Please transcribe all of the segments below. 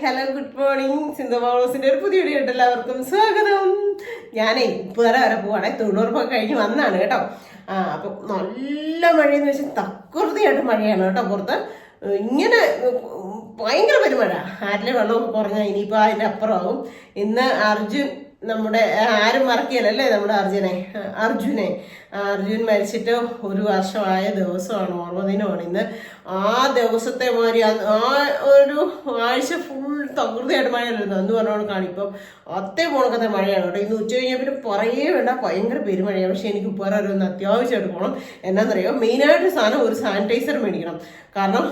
Hello, good morning. Sindhu മൗളൂസിന്റെ ഒരു പുതിയ വീഡിയോ ആയിട്ട് എല്ലാവർക്കും സ്വാഗതം. ഞാനേ ഉപ്പുതറ വരെ പോവാണേ, തൊണ്ണൂറൊക്കെ കഴിഞ്ഞ് വന്നാണ് കേട്ടോ. അപ്പൊ നല്ല മഴയെന്ന് വെച്ചാൽ തക്കുറുതിയായിട്ട് മഴയാണ് കേട്ടോ. പുറത്ത് ഇങ്ങനെ ഭയങ്കര പെരുമഴ. ആരിലെ വെള്ളമൊക്കെ കുറഞ്ഞാൽ ഇനിയിപ്പോ അതിന്റെ അപ്പുറമാകും. ഇന്ന് അർജുൻ, നമ്മുടെ ആരും മറക്കിയല്ലേ, നമ്മുടെ അർജുൻ മരിച്ചിട്ട് ഒരു വർഷമായ ദിവസമാണ്, ഓർമ്മദിനമാണ് ഇന്ന്. ആ ദിവസത്തെ മാതിരി ആ ഒരു ആഴ്ച ഫുൾ തകൃതിയായിട്ട് മഴയല്ലായിരുന്നു എന്ന് പറഞ്ഞോണ്ട് കാണിപ്പം അത്തേ പോണക്കത്തെ മഴയാണ് കേട്ടോ. ഇന്ന് ഉച്ച കഴിഞ്ഞാൽ പിന്നെ പറയേ വേണ്ട, ഭയങ്കര പെരുമഴയാണ്. പക്ഷെ എനിക്ക് ഉപ്പാറ ഒന്ന് അത്യാവശ്യമായിട്ട് പോകണം. എന്നാന്നറിയോ, മെയിനായിട്ട് സാധനം ഒരു സാനിറ്റൈസർ മേടിക്കണം. കാരണം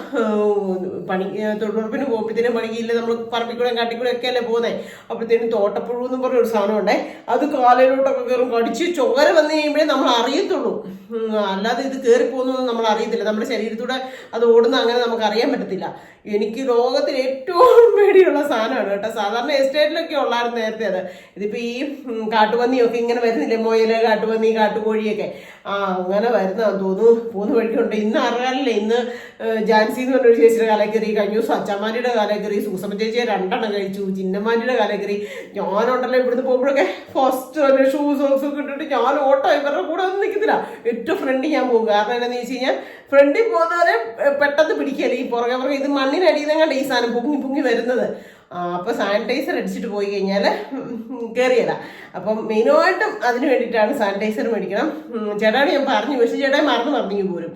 തൊഴിലുറപ്പിന് പോകുമ്പോഴത്തേനും പണിക്കില്ല, നമ്മൾ പറമ്പിക്കൂടെ കാട്ടിക്കൂടെ ഒക്കെ അല്ലേ പോകുന്നത്. അപ്പോഴത്തേനും തോട്ടപ്പുഴു എന്ന് പറഞ്ഞ ഒരു സാധനം ഉണ്ടേ, അത് കാലയിലോട്ടൊക്കെ കയറും, കടിച്ച് ചോര വന്നു കഴിയുമ്പോഴേ നമ്മൾ അറിയത്തുള്ളൂ. അല്ലാതെ ഇത് കയറി പോകുന്നതൊന്നും നമ്മൾ അറിയത്തില്ല. നമ്മുടെ ശരീരത്തൂടെ അത് ഓടുന്ന അങ്ങനെ നമുക്ക് അറിയാൻ പറ്റത്തില്ല. എനിക്ക് ലോകത്തിൽ ഏറ്റവും പേടിയുള്ള സാധനമാണ് കേട്ടോ. സാധാരണ എസ്റ്റേറ്റിലൊക്കെ ഉള്ളായിരുന്നു നേരത്തെ അത്. ഇതിപ്പോ ഈ കാട്ടുപന്നിയൊക്കെ ഇങ്ങനെ വരുന്നില്ലേ, മുയല്, കാട്ടുപന്നി, കാട്ടുകോഴിയൊക്കെ അങ്ങനെ വരുന്നതാന്ന് തോന്നുന്നു. പോകുന്ന വഴിക്കുണ്ട്. ഇന്ന് അറിയാറില്ലേ, ഇന്ന് ജാൻസി എന്ന് പറഞ്ഞൊരു ചേച്ചിയുടെ കാലക്കറി, കഴിഞ്ഞ ദിവസം അച്ചമ്മാരിയുടെ കാലക്കറി, സൂസമ്മ ചേച്ചിയെ 2 കഴിച്ചു, ചിന്നമാരിയുടെ കാലക്കറി. ഞാനുണ്ടല്ലോ ഇവിടുന്ന് പോകുമ്പോഴൊക്കെ ഫസ്റ്റ് ഷൂ സോക്സ് ഒക്കെ ഇട്ടിട്ട് ഞാൻ ഓട്ടോ ഇവരുടെ കൂടെ ഒന്നും നിൽക്കത്തില്ല. ഏറ്റവും ഫ്രണ്ടിൽ ഞാൻ പോകും. കാരണം എന്താണെന്ന് വെച്ച് കഴിഞ്ഞാൽ ഫ്രണ്ടിൽ പോകുന്നവരെ പെട്ടെന്ന് പിടിക്കല്ലേ, ഈ പുറകെ ഇത് മണ്ണിനടിയിൽ നിന്നാണ്ട് ഈ സാധനം പൊങ്ങി വരുന്നത്. അപ്പോൾ സാനിറ്റൈസർ അടിച്ചിട്ട് പോയി കഴിഞ്ഞാൽ കയറിയതാ. അപ്പം മെയിനായിട്ടും അതിന് വേണ്ടിയിട്ടാണ് സാനിറ്റൈസർ മേടിക്കണം. ചേട്ടാണ് ഞാൻ പറഞ്ഞു, പക്ഷേ ചേട്ടാ മറന്നു പോരും.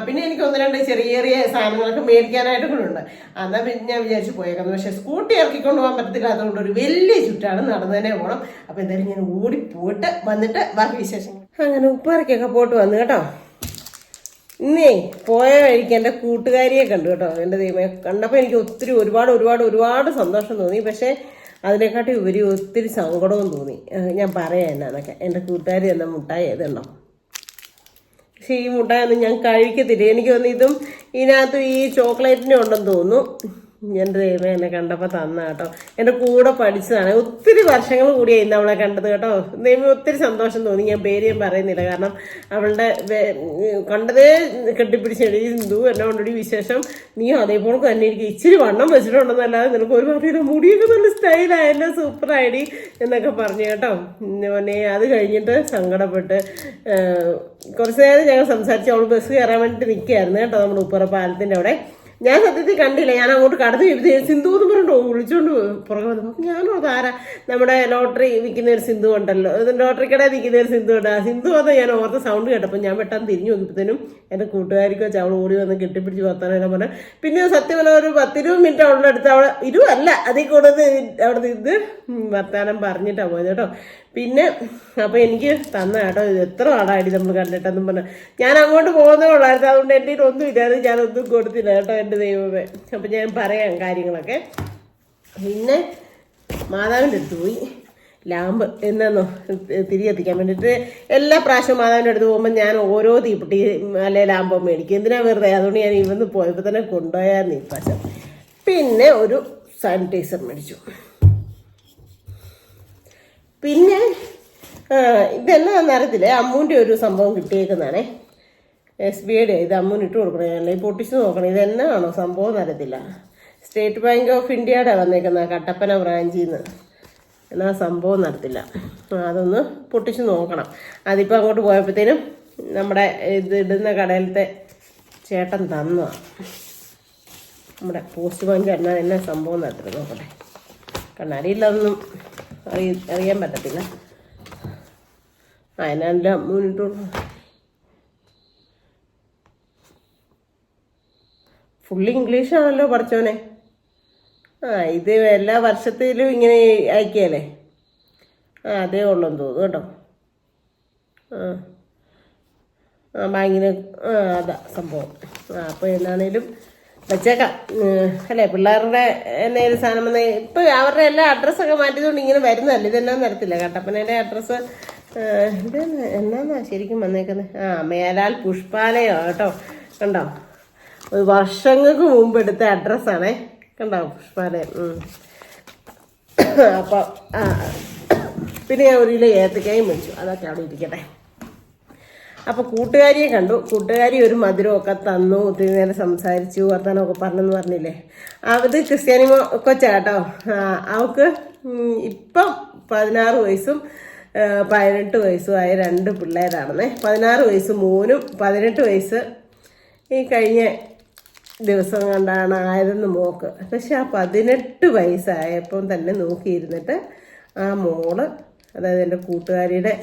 പിന്നെ എനിക്ക് 1-2 ചെറിയ സാധനങ്ങളൊക്കെ മേടിക്കാനായിട്ട് കൂടെ ഉണ്ട്. എന്നാൽ പിന്നെ ഞാൻ വിചാരിച്ച് പോയേക്കുന്നത്. പക്ഷേ സ്കൂട്ടി ഇറക്കിക്കൊണ്ട് പോകാൻ പറ്റത്തില്ല, അതുകൊണ്ട് ഒരു വലിയ ചുറ്റാണ്, നടന്നു തന്നെ പോകണം. അപ്പോൾ എന്തായാലും ഞാൻ ഓടിപ്പോയിട്ട് വന്നിട്ട് ബാക്കി വിശേഷം. അങ്ങനെ ഉപ്പാറയ്ക്കൊക്കെ പോയിട്ട് വന്നു കേട്ടോ. ഇന്നേ പോയ വഴിക്ക് എൻ്റെ കൂട്ടുകാരിയെ കണ്ടു കേട്ടോ. എൻ്റെ ദൈവമേ, കണ്ടപ്പോൾ എനിക്ക് ഒരുപാട് സന്തോഷം തോന്നി. പക്ഷേ അതിനെക്കാട്ടി ഒത്തിരി സങ്കടവും തോന്നി. ഞാൻ പറയാം എന്നാന്നൊക്കെ. എൻ്റെ കൂട്ടുകാരി എന്ന മുട്ടായി ഏതുണ്ടോ, പക്ഷേ ഈ മുട്ടായൊന്നും ഞാൻ കഴിക്കത്തില്ല. എനിക്ക് തോന്നുന്നു ഇതും ഇതിനകത്ത് ഈ ചോക്ലേറ്റിൻ്റെ ഉണ്ടെന്ന് തോന്നുന്നു. എൻ്റെ ദൈവമേ, എന്നെ കണ്ടപ്പോൾ തന്ന കേട്ടോ. എൻ്റെ കൂടെ പഠിച്ചതാണ്. ഒത്തിരി വർഷങ്ങൾ കൂടിയായിരുന്നു അവളെ കണ്ടത് കേട്ടോ. ദൈവം ഒത്തിരി സന്തോഷം തോന്നി. ഞാൻ പേര് ഞാൻ പറയുന്നില്ല, കാരണം അവളുടെ കണ്ടതേ കെട്ടിപ്പിടിച്ചെടി സിന്ധു എന്നെ കൊണ്ടൊരു വിശേഷം, നീ അതേപോലെ തന്നെ എനിക്ക് ഇച്ചിരി വണ്ണം വെച്ചിട്ടുണ്ടെന്നല്ലാതെ നിനക്ക് ഒരു പറഞ്ഞില്ല, മുടിയൊക്കെ നല്ല സ്റ്റൈലായല്ലോ, സൂപ്പറായിടി എന്നൊക്കെ പറഞ്ഞു കേട്ടോ. പിന്നെ അത് കഴിഞ്ഞിട്ട് സങ്കടപ്പെട്ട് കുറച്ച് നേരം ഞങ്ങൾ സംസാരിച്ച് അവൾ ബസ് കയറാൻ വേണ്ടിയിട്ട് നിൽക്കുകയായിരുന്നു കേട്ടോ, നമ്മുടെ ഉപ്പുറ പാലത്തിൻ്റെ അവിടെ. ഞാൻ സത്യത്തിൽ കണ്ടില്ല. ഞാൻ അങ്ങോട്ട് കടന്നു സിന്ധു എന്ന് പറഞ്ഞിട്ടോ വിളിച്ചോണ്ട് പുറകെ വന്നു. ഞാനും അതാരാ, നമ്മുടെ ലോട്ടറി വിൽക്കുന്ന ഒരു സിന്ധു ഉണ്ടല്ലോ, ലോട്ടറി കടയിൽ നിൽക്കുന്ന ഒരു സിന്ധു ഉണ്ട്. ആ സിന്ധു വന്ന് ഞാൻ ഓർത്ത സൗണ്ട് കേട്ടപ്പോൾ ഞാൻ പെട്ടെന്ന് തിരിഞ്ഞു നോക്കിയപ്പോഴത്തേനും എൻ്റെ കൂട്ടുകാരിക്കോ അവൾ ഓടി വന്ന് കെട്ടിപ്പിടിച്ച് വർത്താനം പറഞ്ഞാൽ. പിന്നെ സത്യമല്ല, ഒരു 10-20 മിനിറ്റ് അവളുടെ അടുത്ത്, അവളെ ഇരുവല്ല അതിൽ കൂടുതൽ അവിടെ നിന്ന് വർത്താനം പറഞ്ഞിട്ടാണ് പോയത് കേട്ടോ. പിന്നെ അപ്പോൾ എനിക്ക് തന്ന കേട്ടോ, ഇത് എത്ര ആളായിട്ട് നമ്മൾ കണ്ടിട്ടെന്നും പറഞ്ഞു. ഞാൻ അങ്ങോട്ട് പോകുന്നേ ഉള്ളായിരുന്നു, അതുകൊണ്ട് എൻ്റെ ഒന്നും ഇല്ലാതെ ഞാനൊന്നും കൊടുത്തില്ല കേട്ടോ, എൻ്റെ ദൈവമേ. അപ്പം ഞാൻ പറയാം കാര്യങ്ങളൊക്കെ. പിന്നെ മാതാവിൻ്റെ അടുത്ത് പോയി ലാമ്പ് എന്നാന്നോ തിരി കത്തിക്കാൻ വേണ്ടിയിട്ട്. എല്ലാ പ്രാവശ്യവും മാതാവിൻ്റെ അടുത്ത് പോകുമ്പോൾ ഞാൻ ഓരോ തീപ്പെട്ടി അല്ലെ ലാമ്പോ മേടിക്കും. എന്തിനാ വെറുതെ, അതുകൊണ്ട് ഞാൻ ഇവന്ന് പോയപ്പോൾ തന്നെ കൊണ്ടുപോയായിരുന്നു ഈ പ്രാവശ്യം. പിന്നെ ഒരു സാനിറ്റൈസർ മേടിച്ചു. പിന്നെ ഇതെല്ലാം അറിയത്തില്ലേ, അമ്മൂൻ്റെ ഒരു സംഭവം കിട്ടിയേക്കുന്നതാണേ, SBIയുടെ. ഇത് അമ്മൂന് ഇട്ട് കൊടുക്കണേ, അല്ലെങ്കിൽ പൊട്ടിച്ച് നോക്കണം ഇതെന്നാണോ സംഭവം എന്നറിയത്തില്ല. സ്റ്റേറ്റ് ബാങ്ക് ഓഫ് ഇന്ത്യയുടെ വന്നേക്കുന്ന കട്ടപ്പന ബ്രാഞ്ചിൽ നിന്ന്. എന്നാ സംഭവം നടത്തില്ല, അതൊന്ന് പൊട്ടിച്ച് നോക്കണം. അതിപ്പോൾ അങ്ങോട്ട് പോയപ്പോഴത്തേനും നമ്മുടെ ഇത് ഇടുന്ന കടയിലത്തെ ചേട്ടൻ തന്നതാണ്. നമ്മുടെ പോസ്റ്റ് ബാങ്ക് എന്നാ സംഭവം നടത്തില്ല നോക്കട്ടെ. കണ്ണാടിയില്ലതൊന്നും അറിയാൻ പറ്റത്തില്ല. അതിനെല്ലാം മുന്നിട്ട് ഫുള്ള് ഇംഗ്ലീഷാണല്ലോ പഠിച്ചോനെ. ഇത് എല്ലാ വർഷത്തിലും ഇങ്ങനെ അയക്കുകയല്ലേ. അതേ ഉള്ളെന്ന് തോന്നുന്നു കേട്ടോ. ബാങ്കിന് അതാ സംഭവം. അപ്പോൾ എന്നാണേലും വെച്ചേക്കാം അല്ലേ. പിള്ളേരുടെ എന്തെങ്കിലും സാധനം വന്നാൽ ഇപ്പം അവരുടെ എല്ലാ അഡ്രസ്സൊക്കെ മാറ്റിയതുകൊണ്ട് ഇങ്ങനെ വരുന്നതല്ല. ഇതെന്നാ തരത്തില്ല, കട്ടപ്പനയുടെ അഡ്രസ്സ് ഇത് എന്നാന്നാ ശരിക്കും വന്നേക്കുന്നത്. മേലാൽ പുഷ്പാലയോ കേട്ടോ. കണ്ടോ, ഒരു വർഷങ്ങൾക്ക് മുമ്പ് എടുത്ത അഡ്രസ്സാണേ. കണ്ടോ, പുഷ്പാലയം. അപ്പം പിന്നെ ഞാൻ 1 കിലോ ഏത്തക്കായും മേടിച്ചു. അതൊക്കെ അവിടെ ഇരിക്കട്ടെ. അപ്പോൾ കൂട്ടുകാരിയെ കണ്ടു. കൂട്ടുകാരി ഒരു മധുരമൊക്കെ തന്നു, ഒത്തിരി നേരം സംസാരിച്ചു, വർത്തമാനമൊക്കെ പറഞ്ഞെന്ന് പറഞ്ഞില്ലേ. അത് ക്രിസ്ത്യാനി കൊച്ചാട്ടോ. അവൾക്ക് ഇപ്പം 16 വയസ്സും 18 വയസ്സും ആയ 2 പിള്ളേരാണെന്നേ. 16 വയസ്സ് മോനും 18 വയസ്സ് ഈ കഴിഞ്ഞ ദിവസം കണ്ടാണ് ആയതെന്ന് മോക്ക്. പക്ഷെ ആ 18 വയസ്സായപ്പം തന്നെ നോക്കിയിരുന്നിട്ട് ആ മോള്, അതായത് എൻ്റെ കൂട്ടുകാരിയുടെ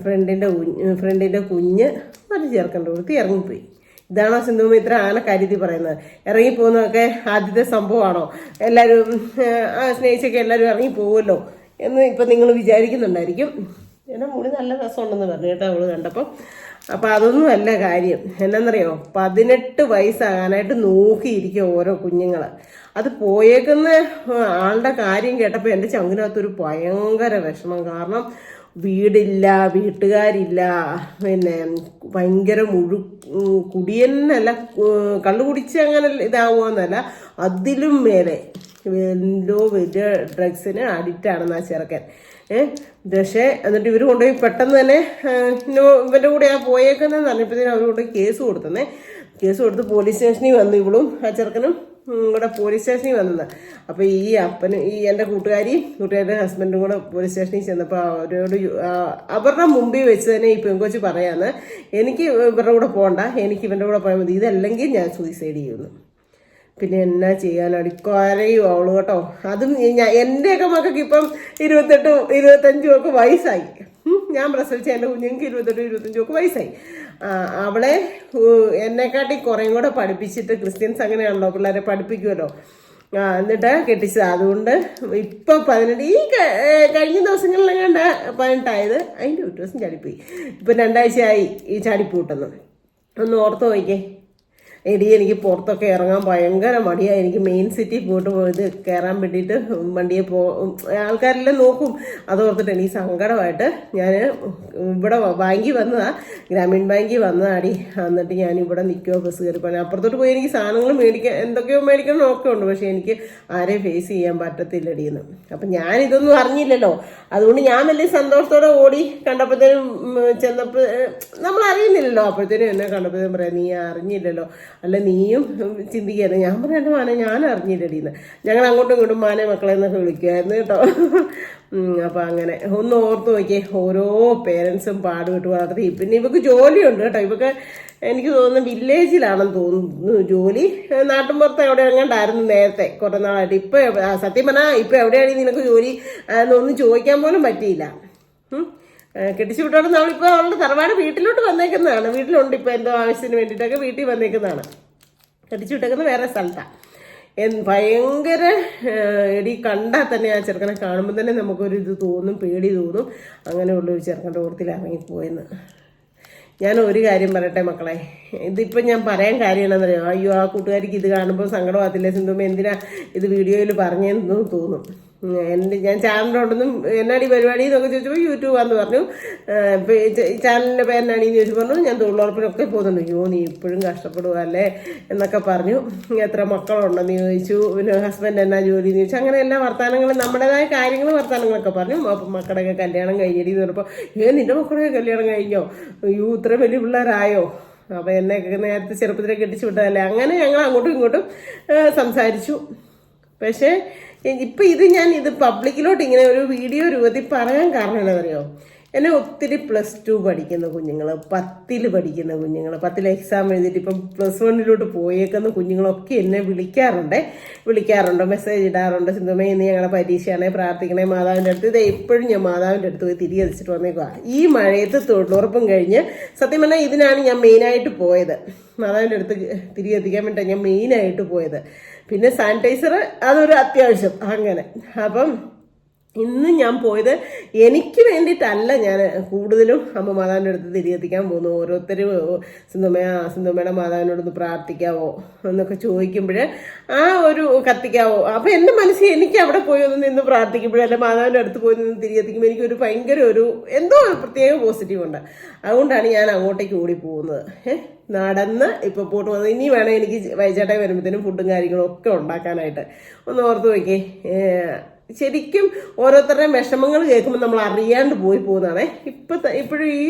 ഫ്രണ്ടിൻ്റെ കുഞ്ഞ് ഒരു ചെറുക്കൻ്റെ കൊടുത്ത് ഇറങ്ങിപ്പോയി. ഇതാണോ സിന്ധുമ്മ ഇത്ര അങ്ങനെ കരുതി പറയുന്നത്? ഇറങ്ങിപ്പോകുന്നതൊക്കെ ആദ്യത്തെ സംഭവമാണോ? എല്ലാവരും സ്നേഹിച്ചൊക്കെ എല്ലാവരും ഇറങ്ങിപ്പോകുമല്ലോ എന്ന് ഇപ്പം നിങ്ങൾ വിചാരിക്കുന്നുണ്ടായിരിക്കും. എൻ്റെ മുടി നല്ല രസമുണ്ടെന്ന് പറഞ്ഞു കേട്ടോ അവള് കണ്ടപ്പോൾ. അപ്പം അതൊന്നും അല്ല കാര്യം. എന്നാന്നറിയോ, 18 വയസ്സാകാനായിട്ട് നോക്കിയിരിക്കുക ഓരോ കുഞ്ഞുങ്ങൾ. അത് പോയേക്കുന്ന ആളുടെ കാര്യം കേട്ടപ്പോൾ എൻ്റെ ചങ്കിനകത്തൊരു ഭയങ്കര വിഷമം. കാരണം വീടില്ല, വീട്ടുകാരില്ല, പിന്നെ ഭയങ്കര കുടിയന്നല്ല, കള്ളു കുടിച്ച് അങ്ങനെ ഇതാവുമെന്നല്ല, അതിലും മേലെ എന്തോ വലിയ ഡ്രഗ്സിന് അഡിക്റ്റ് ആണെന്ന് ആ ചെറുക്കൻ. പക്ഷേ എന്നിട്ട് ഇവർ കൊണ്ടുപോയി പെട്ടെന്ന് തന്നെ ഇവരുടെ കൂടെ ആ പോയേക്കുന്നതെന്ന് പറഞ്ഞപ്പോഴത്തേനും അവർ കൊണ്ടുപോയി കേസ് കൊടുത്തന്നേ. കേസ് കൊടുത്ത് പോലീസ് സ്റ്റേഷനിൽ വന്നു. ഇവളും ആ ചെറുക്കനും കൂടെ പോലീസ് സ്റ്റേഷനിൽ വന്നത്. അപ്പോൾ ഈ അപ്പനും എൻ്റെ കൂട്ടുകാരിയുടെ ഹസ്ബൻഡും കൂടെ പോലീസ് സ്റ്റേഷനിൽ ചെന്നപ്പോൾ അവരോട് അവരുടെ മുമ്പിൽ വെച്ച് തന്നെ ഈ പെങ്കൊച്ച് പറയാന്ന്, എനിക്ക് ഇവരുടെ കൂടെ പോകണ്ട, എനിക്ക് ഇവൻ്റെ കൂടെ പോയാൽ മതി, ഇതല്ലെങ്കിൽ ഞാൻ സൂയിസൈഡ് ചെയ്യുന്നു. പിന്നെ എന്നാ ചെയ്യാനാണ്, കരയും അവള് കേട്ടോ. അതും എൻ്റെയൊക്കെ മക്കൾക്ക് ഇപ്പം 28, 25 ഒക്കെ വയസ്സായി. ഞാൻ പ്രസവിച്ച എൻ്റെ കുഞ്ഞുങ്ങൾക്ക് 28, 25 ഒക്കെ വയസ്സായി. അവളെ എന്നെക്കാട്ടി കുറേയും കൂടെ പഠിപ്പിച്ചിട്ട്, ക്രിസ്ത്യൻസ് അങ്ങനെയാണല്ലോ, പിള്ളേരെ പഠിപ്പിക്കുമല്ലോ, എന്നിട്ട് കെട്ടിച്ചത്. അതുകൊണ്ട് ഇപ്പം 18, ഈ കഴിഞ്ഞ ദിവസങ്ങളിലെങ്ങാണ്ട് 18 ആയത്. അതിൻ്റെ ഒരു ദിവസം ചാടിപ്പോയി. ഇപ്പം 2 ആഴ്ചയായി ഈ ചാടിപ്പൂട്ടെന്ന്. ഒന്ന് ഓർത്ത് നോക്കിക്കേ. എനിക്ക് പുറത്തൊക്കെ ഇറങ്ങാൻ ഭയങ്കര മടിയാണ്. എനിക്ക് മെയിൻ സിറ്റി പോയിട്ട് ഇത് കയറാൻ വേണ്ടിയിട്ട് വണ്ടിയെ ആൾക്കാരെല്ലാം നോക്കും. അതോർത്തിട്ട് എനിക്ക് സങ്കടമായിട്ട് ഞാൻ ഇവിടെ ബാങ്കിൽ വന്നതാണ്, ഗ്രാമീൺ ബാങ്കിൽ വന്നതാടി. എന്നിട്ട് ഞാൻ ഇവിടെ നിൽക്കുമോ ബസ് കയറി പോകാൻ. അപ്പുറത്തോട്ട് പോയി എനിക്ക് സാധനങ്ങൾ മേടിക്കാൻ, എന്തൊക്കെയോ മേടിക്കണം ഒക്കെ ഉണ്ട്. പക്ഷെ എനിക്ക് ആരെയും ഫേസ് ചെയ്യാൻ പറ്റത്തില്ലടിയെന്ന്. അപ്പം ഞാനിതൊന്നും അറിഞ്ഞില്ലല്ലോ. അതുകൊണ്ട് ഞാൻ വലിയ സന്തോഷത്തോടെ ഓടി. കണ്ടപ്പോഴത്തേനും ചെന്നപ്പോൾ നമ്മൾ അറിയുന്നില്ലല്ലോ. അപ്പോഴത്തേനും എന്നെ കണ്ടപ്പോഴത്തേനും പറയാം, നീ അറിഞ്ഞില്ലല്ലോ, അല്ല നീയും ചിന്തിക്കുകയാണ്. ഞാൻ പറഞ്ഞ മാനെ ഞാൻ അറിഞ്ഞില്ലടിയെന്ന്. ഞങ്ങൾ അങ്ങോട്ടും ഇങ്ങോട്ടും മാനെ മക്കളെ എന്നൊക്കെ വിളിക്കുമായിരുന്നു കേട്ടോ. അപ്പം അങ്ങനെ ഒന്ന് ഓർത്ത് നോക്കിയേ, ഓരോ പേരൻസും പാടുവിട്ട് വളർത്തി. പിന്നെ ഇവക്ക് ജോലിയുണ്ട് കേട്ടോ. ഇവക്ക് എനിക്ക് തോന്നുന്നു വില്ലേജിലാണെന്ന് തോന്നുന്നു ജോലി. നാട്ടിൻപുറത്ത് എവിടെ എങ്ങാണ്ടായിരുന്നു നേരത്തെ കുറേ നാളായിട്ട്. ഇപ്പം സത്യം പറഞ്ഞാൽ ഇപ്പം എവിടെയാണ് നിനക്ക് ജോലി എന്നൊന്നും ചോദിക്കാൻ പോലും പറ്റിയില്ല. കെട്ടിച്ചു വിട്ടോണ്ട് നമ്മളിപ്പോൾ അവളുടെ തറവാട് വീട്ടിലോട്ട് വന്നേക്കുന്നതാണ്. വീട്ടിലുണ്ട് ഇപ്പോൾ എന്തോ ആവശ്യത്തിന് വേണ്ടിയിട്ടൊക്കെ വീട്ടിൽ വന്നേക്കുന്നതാണ്. കെട്ടിച്ചു വിട്ടേക്കുന്നത് വേറെ സ്ഥലത്താണ്. ഭയങ്കര എടി കണ്ടാൽ തന്നെ ആ ചെറുക്കനെ കാണുമ്പോൾ തന്നെ നമുക്കൊരു ഇത് തോന്നും, പേടി തോന്നും. അങ്ങനെയുള്ളൊരു ചെറുക്കൻ്റെ കൂട്ടത്തിൽ ഇറങ്ങിപ്പോയെന്ന്. ഞാൻ ഒരു കാര്യം പറയട്ടെ മക്കളെ, ഇതിപ്പം ഞാൻ പറയാൻ കാര്യം എന്താണെന്നറിയോ, അയ്യോ ആ കൂട്ടുകാരിക്ക് ഇത് കാണുമ്പോൾ സങ്കടമാകത്തില്ലേ സിന്ധുമ്മ, എന്തിനാ ഇത് വീഡിയോയിൽ പറഞ്ഞെന്ന് തോന്നും. ഞാൻ ചാനലുണ്ടെന്നും എന്നാടി പരിപാടി എന്നൊക്കെ ചോദിച്ചപ്പോൾ യൂട്യൂബാന്ന് പറഞ്ഞു. ചാനലിൻ്റെ പേരെന്നാടിയെന്ന് ചോദിച്ചു പറഞ്ഞു. ഞാൻ തൊഴിലുറപ്പിനൊക്കെ പോകുന്നുണ്ട്. അയ്യോ നീ ഇപ്പോഴും കഷ്ടപ്പെടുക അല്ലേ എന്നൊക്കെ പറഞ്ഞു. എത്ര മക്കളുണ്ടെന്ന് ചോദിച്ചു, പിന്നെ ഹസ്ബൻഡ് എന്നാ ജോലി എന്ന് ചോദിച്ചു. അങ്ങനെ എല്ലാ വർത്തമാനങ്ങളും നമ്മുടേതായ കാര്യങ്ങൾ വർത്തമാനങ്ങളൊക്കെ പറഞ്ഞു. അപ്പം മക്കളുടെയൊക്കെ കല്യാണം കഴിഞ്ഞടി എന്ന് പറഞ്ഞപ്പോൾ, നിന്റെ മക്കളുടെയൊക്കെ കല്യാണം കഴിഞ്ഞോ, അയ്യോ ഇത്ര വലിയ പിള്ളേരായോ, അപ്പം എന്നെ നേരത്തെ ചെറുപ്പത്തിലെ കെട്ടിച്ചു വിട്ടതല്ലേ. അങ്ങനെ ഞങ്ങൾ അങ്ങോട്ടും ഇങ്ങോട്ടും സംസാരിച്ചു. പക്ഷേ ഇപ്പം ഇത് പബ്ലിക്കിലോട്ട് ഇങ്ങനെ ഒരു വീഡിയോ രൂപത്തിൽ പറയാൻ കാരണം എന്താണെന്നറിയോ, എന്നെ ഒത്തിരി +2 പഠിക്കുന്ന കുഞ്ഞുങ്ങൾ, 10ൽ പഠിക്കുന്ന കുഞ്ഞുങ്ങൾ, 10ൽ എക്സാം എഴുതിയിട്ട് ഇപ്പം +1 പോയേക്കുന്ന കുഞ്ഞുങ്ങളൊക്കെ എന്നെ വിളിക്കാറുണ്ട്, മെസ്സേജ് ഇടാറുണ്ട്. സിന്ധുമേ ഇന്ന് ഞങ്ങളുടെ പരീക്ഷയാണേ പ്രാർത്ഥിക്കണേ മാതാവിൻ്റെ അടുത്ത്. ഇത് എപ്പോഴും ഞാൻ മാതാവിൻ്റെ അടുത്ത് പോയി തിരികെ വെച്ചിട്ട് വന്നേക്കുക. ഈ മഴയത്ത് തൊഴിലുറപ്പും കഴിഞ്ഞ് സത്യം പറഞ്ഞാൽ ഇതിനാണ് ഞാൻ മെയിനായിട്ട് പോയത്. മാതാവിൻ്റെ അടുത്ത് തിരികെ എത്തിക്കാൻ വേണ്ടിയിട്ടാണ് ഞാൻ മെയിനായിട്ട് പോയത്. പിന്നെ സാനിറ്റൈസർ അതൊരു അത്യാവശ്യം അങ്ങനെ. അപ്പം ഇന്ന് ഞാൻ പോയത് എനിക്ക് വേണ്ടിയിട്ടല്ല. ഞാൻ കൂടുതലും അമ്മ മാതാവിൻ്റെ അടുത്ത് തിരികെത്തിക്കാൻ പോകുന്നു. ഓരോരുത്തരും സിന്ധുമ്മയുടെ മാതാവിനോടൊന്ന് പ്രാർത്ഥിക്കാവോ എന്നൊക്കെ ചോദിക്കുമ്പോൾ ആ ഒരു കത്തിക്കാവോ. അപ്പം എൻ്റെ മനസ്സിൽ എനിക്ക് അവിടെ പോയി ഒന്ന് നിന്ന് പ്രാർത്ഥിക്കുമ്പോഴല്ല മാതാവിൻ്റെ അടുത്ത് പോയി നിന്ന് തിരികെത്തിക്കുമ്പോൾ എനിക്കൊരു ഭയങ്കര എന്തോ ഒരു പ്രത്യേക പോസിറ്റീവ് ഉണ്ട്. അതുകൊണ്ടാണ് ഞാൻ അങ്ങോട്ടേക്ക് ഓടി പോകുന്നത്. നടന്ന് ഇപ്പോൾ പോട്ട് വന്നത്. ഇനി വേണം എനിക്ക് വൈകിട്ടേ വരുമ്പോഴത്തേനും ഫുഡും കാര്യങ്ങളും ഒക്കെ ഉണ്ടാക്കാനായിട്ട്. ഒന്ന് ഓർത്ത് നോക്കിയേ, ശരിക്കും ഓരോരുത്തരുടെയും വിഷമങ്ങൾ കേൾക്കുമ്പോൾ നമ്മൾ അറിയാണ്ട് പോയി പോകുന്നതാണേ. ഇപ്പോഴും ഈ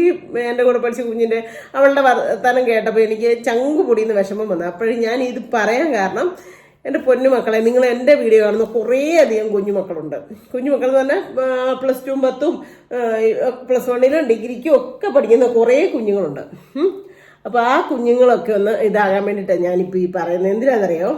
എൻ്റെ കൂടെ പഠിച്ച കുഞ്ഞിൻ്റെ അവളുടെ വർത്തമാനം കേട്ടപ്പോൾ എനിക്ക് ചങ്ക് പൊടിയുന്ന വിഷമം വന്നു. അപ്പോഴും ഞാൻ ഇത് പറയാൻ കാരണം, എൻ്റെ പൊന്നുമക്കളെ, നിങ്ങൾ എൻ്റെ വീഡിയോ കാണുന്ന കുറേ അധികം കുഞ്ഞുമക്കളുണ്ട്. കുഞ്ഞുമക്കൾ എന്ന് പറഞ്ഞാൽ +2, 10, +1 ഡിഗ്രിക്കും ഒക്കെ പഠിക്കുന്ന കുറേ കുഞ്ഞുങ്ങളുണ്ട്. അപ്പോൾ ആ കുഞ്ഞുങ്ങളൊക്കെ ഒന്ന് ഇതാകാൻ വേണ്ടിയിട്ടാണ് ഞാനിപ്പോൾ ഈ പറയുന്നത്. എന്തിനാണെന്നറിയോ?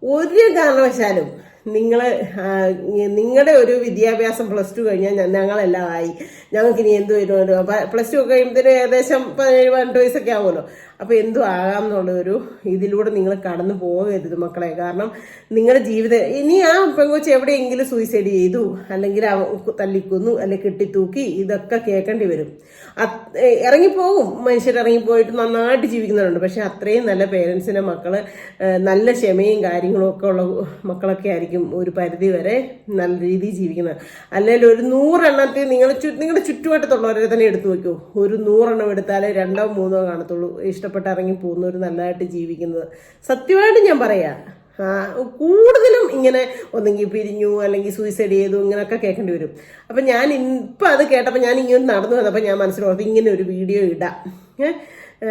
ഒരു കാരണവശാലും നിങ്ങളുടെ ഒരു വിദ്യാഭ്യാസം +2 കഴിഞ്ഞാൽ ഞങ്ങളെല്ലാം ആയി, ഞങ്ങൾക്ക് ഇനി എന്ത് വരുമല്ലോ, +2 ഒക്കെ കഴിയുമ്പോഴത്തേന് ഏകദേശം 17-18 വയസ്സൊക്കെ ആവുമല്ലോ. അപ്പോൾ എന്തും ആകാം എന്നുള്ളൊരു ഇതിലൂടെ നിങ്ങൾ കടന്നു പോകരുത് മക്കളെ. കാരണം നിങ്ങളുടെ ജീവിതം ഇനി ആ പെങ്കൊച്ച് എവിടെയെങ്കിലും സൂയിസൈഡ് ചെയ്തു, അല്ലെങ്കിൽ തല്ലിക്കൊന്നു, അല്ലെങ്കിൽ കെട്ടിത്തൂക്കി, ഇതൊക്കെ കേൾക്കേണ്ടി വരും. ഇറങ്ങിപ്പോകും, മനുഷ്യർ ഇറങ്ങിപ്പോയിട്ട് നന്നായിട്ട് ജീവിക്കുന്നവരുണ്ട്. പക്ഷെ അത്രയും നല്ല പേരൻസിൻ്റെ മക്കള് നല്ല ക്ഷമയും കാര്യങ്ങളും ഒക്കെ ഉള്ള മക്കളൊക്കെ ആയിരിക്കും ഒരു പരിധി വരെ നല്ല രീതിയിൽ ജീവിക്കുന്നത്. അല്ലെങ്കിൽ ഒരു 100 എണ്ണത്തിൽ നിങ്ങളുടെ ചുറ്റുവട്ടത്തുള്ളവരെ തന്നെ എടുത്തു വയ്ക്കൂ. ഒരു 100 എണ്ണം എടുത്താലേ 2 or 3 കാണത്തുള്ളൂ ഇഷ്ടപ്പെട്ട് ഇറങ്ങി പോകുന്നവർ നല്ലതായിട്ട് ജീവിക്കുന്നത്. സത്യമായിട്ട് ഞാൻ പറയാം. കൂടുതലും ഇങ്ങനെ ഒന്നെങ്കിൽ പിരിഞ്ഞു, അല്ലെങ്കിൽ സൂയിസൈഡ് ചെയ്തു, ഇങ്ങനെയൊക്കെ കേൾക്കേണ്ടി വരും. അപ്പം ഞാൻ ഇപ്പം അത് കേട്ടപ്പോൾ ഞാൻ ഇങ്ങനെ നടന്നു വന്നപ്പോൾ ഞാൻ മനസ്സിലോർത്ത് ഇങ്ങനെ ഒരു വീഡിയോ ഇടാം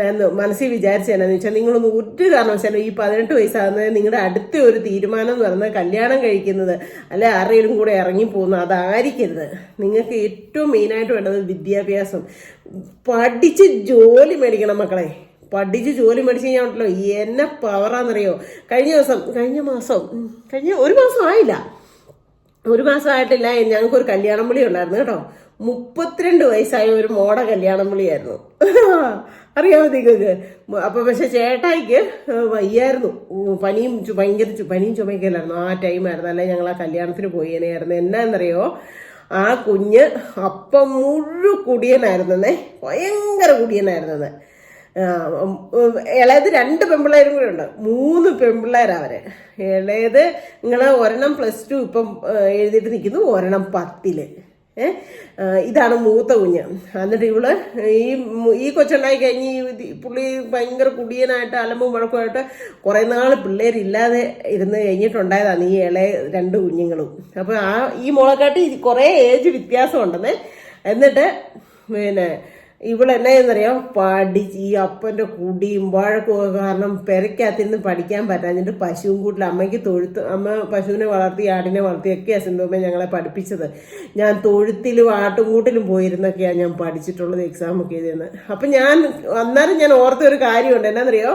എന്ന് മനസ്സിൽ വിചാരിച്ചതെന്നു വെച്ചാൽ, നിങ്ങളൊന്ന് ഒരു കാരണവശാലും ഈ 18 വയസ്സാകുന്നത് നിങ്ങളുടെ അടുത്ത ഒരു തീരുമാനം എന്ന് പറയുന്നത് കല്യാണം കഴിക്കുന്നത് അല്ലെ ആരുടെയും കൂടെ ഇറങ്ങിപ്പോകുന്നത് അതായിരിക്കരുത്. നിങ്ങൾക്ക് ഏറ്റവും മെയിനായിട്ട് വേണ്ടത് വിദ്യാഭ്യാസം. പഠിച്ച് ജോലി മേടിക്കണം മക്കളെ. പഠിച്ച് ജോലി മേടിച്ച് കഴിഞ്ഞാൽ ഉണ്ടല്ലോ എന്നെ പവറാന്നറിയോ. കഴിഞ്ഞ മാസം ആയില്ല, ഒരു മാസമായിട്ടില്ല, ഞങ്ങൾക്കൊരു കല്യാണം വിളി ഉണ്ടായിരുന്നു കേട്ടോ. 32 വയസ്സായ ഒരു മോടെ കല്യാണം വിളിയായിരുന്നു. അറിയാമോ നിങ്ങൾക്ക്? അപ്പൊ പക്ഷെ ചേട്ടായിക്ക് വയ്യായിരുന്നു, പനിയും ചുമക്കലായിരുന്നു. ആ ടൈമായിരുന്നു, അല്ലെ ഞങ്ങൾ ആ കല്യാണത്തിന് പോയേനെയായിരുന്നു. എന്നാന്നറിയോ, ആ കുഞ്ഞ് അപ്പം കുടിയനായിരുന്നേ, ഭയങ്കര കുടിയനായിരുന്നത്. ഇളയത് 2 പെൺപിള്ളേരും കൂടെ ഉണ്ട്, 3 പെൺപിള്ളേരാ അവര്. ഇളയത് ഒരെണ്ണം +2 ഇപ്പം എഴുതിയിട്ട് നിൽക്കുന്നു, ഒരെണ്ണം 10. ഇതാണ് മൂത്ത കുഞ്ഞ്. എന്നിട്ട് ഈ കൊച്ചുണ്ടായി കഴിഞ്ഞ് പുള്ളി ഭയങ്കര കുടിയനായിട്ട് അലമ്പും വഴക്കുമായിട്ട് കുറേ നാൾ പിള്ളേരില്ലാതെ ഇരുന്ന് കഴിഞ്ഞിട്ടുണ്ടായതാണ് ഈ ഇളയ 2 കുഞ്ഞുങ്ങളും. അപ്പൊ ഈ മോളെക്കാട്ടി കുറേ ഏജ് വ്യത്യാസം ഉണ്ടെന്നേ. എന്നിട്ട് ഇവളെന്നറിയോ, പഠിച്ച് ഈ അപ്പൻ്റെ കുടിയും വഴക്കും കാരണം പെരക്കകത്തിരുന്ന് പഠിക്കാൻ പറ്റാഞ്ഞിട്ട് പശുവും കൂട്ടിൽ അമ്മ പശുവിനെ വളർത്തി, ആടിനെ വളർത്തിയൊക്കെയാണ് സിന്ധുമ്മ ഞങ്ങളെ പഠിപ്പിച്ചത്. ഞാൻ തൊഴുത്തിലും ആട്ടുംകൂട്ടിലും പോയിരുന്നൊക്കെയാണ് ഞാൻ പഠിച്ചിട്ടുള്ളത്, എക്സാമൊക്കെ എഴുതിയെന്ന്. അപ്പം അന്നേരം ഞാൻ ഓർത്ത ഒരു കാര്യമുണ്ട്. എന്നാന്നറിയോ,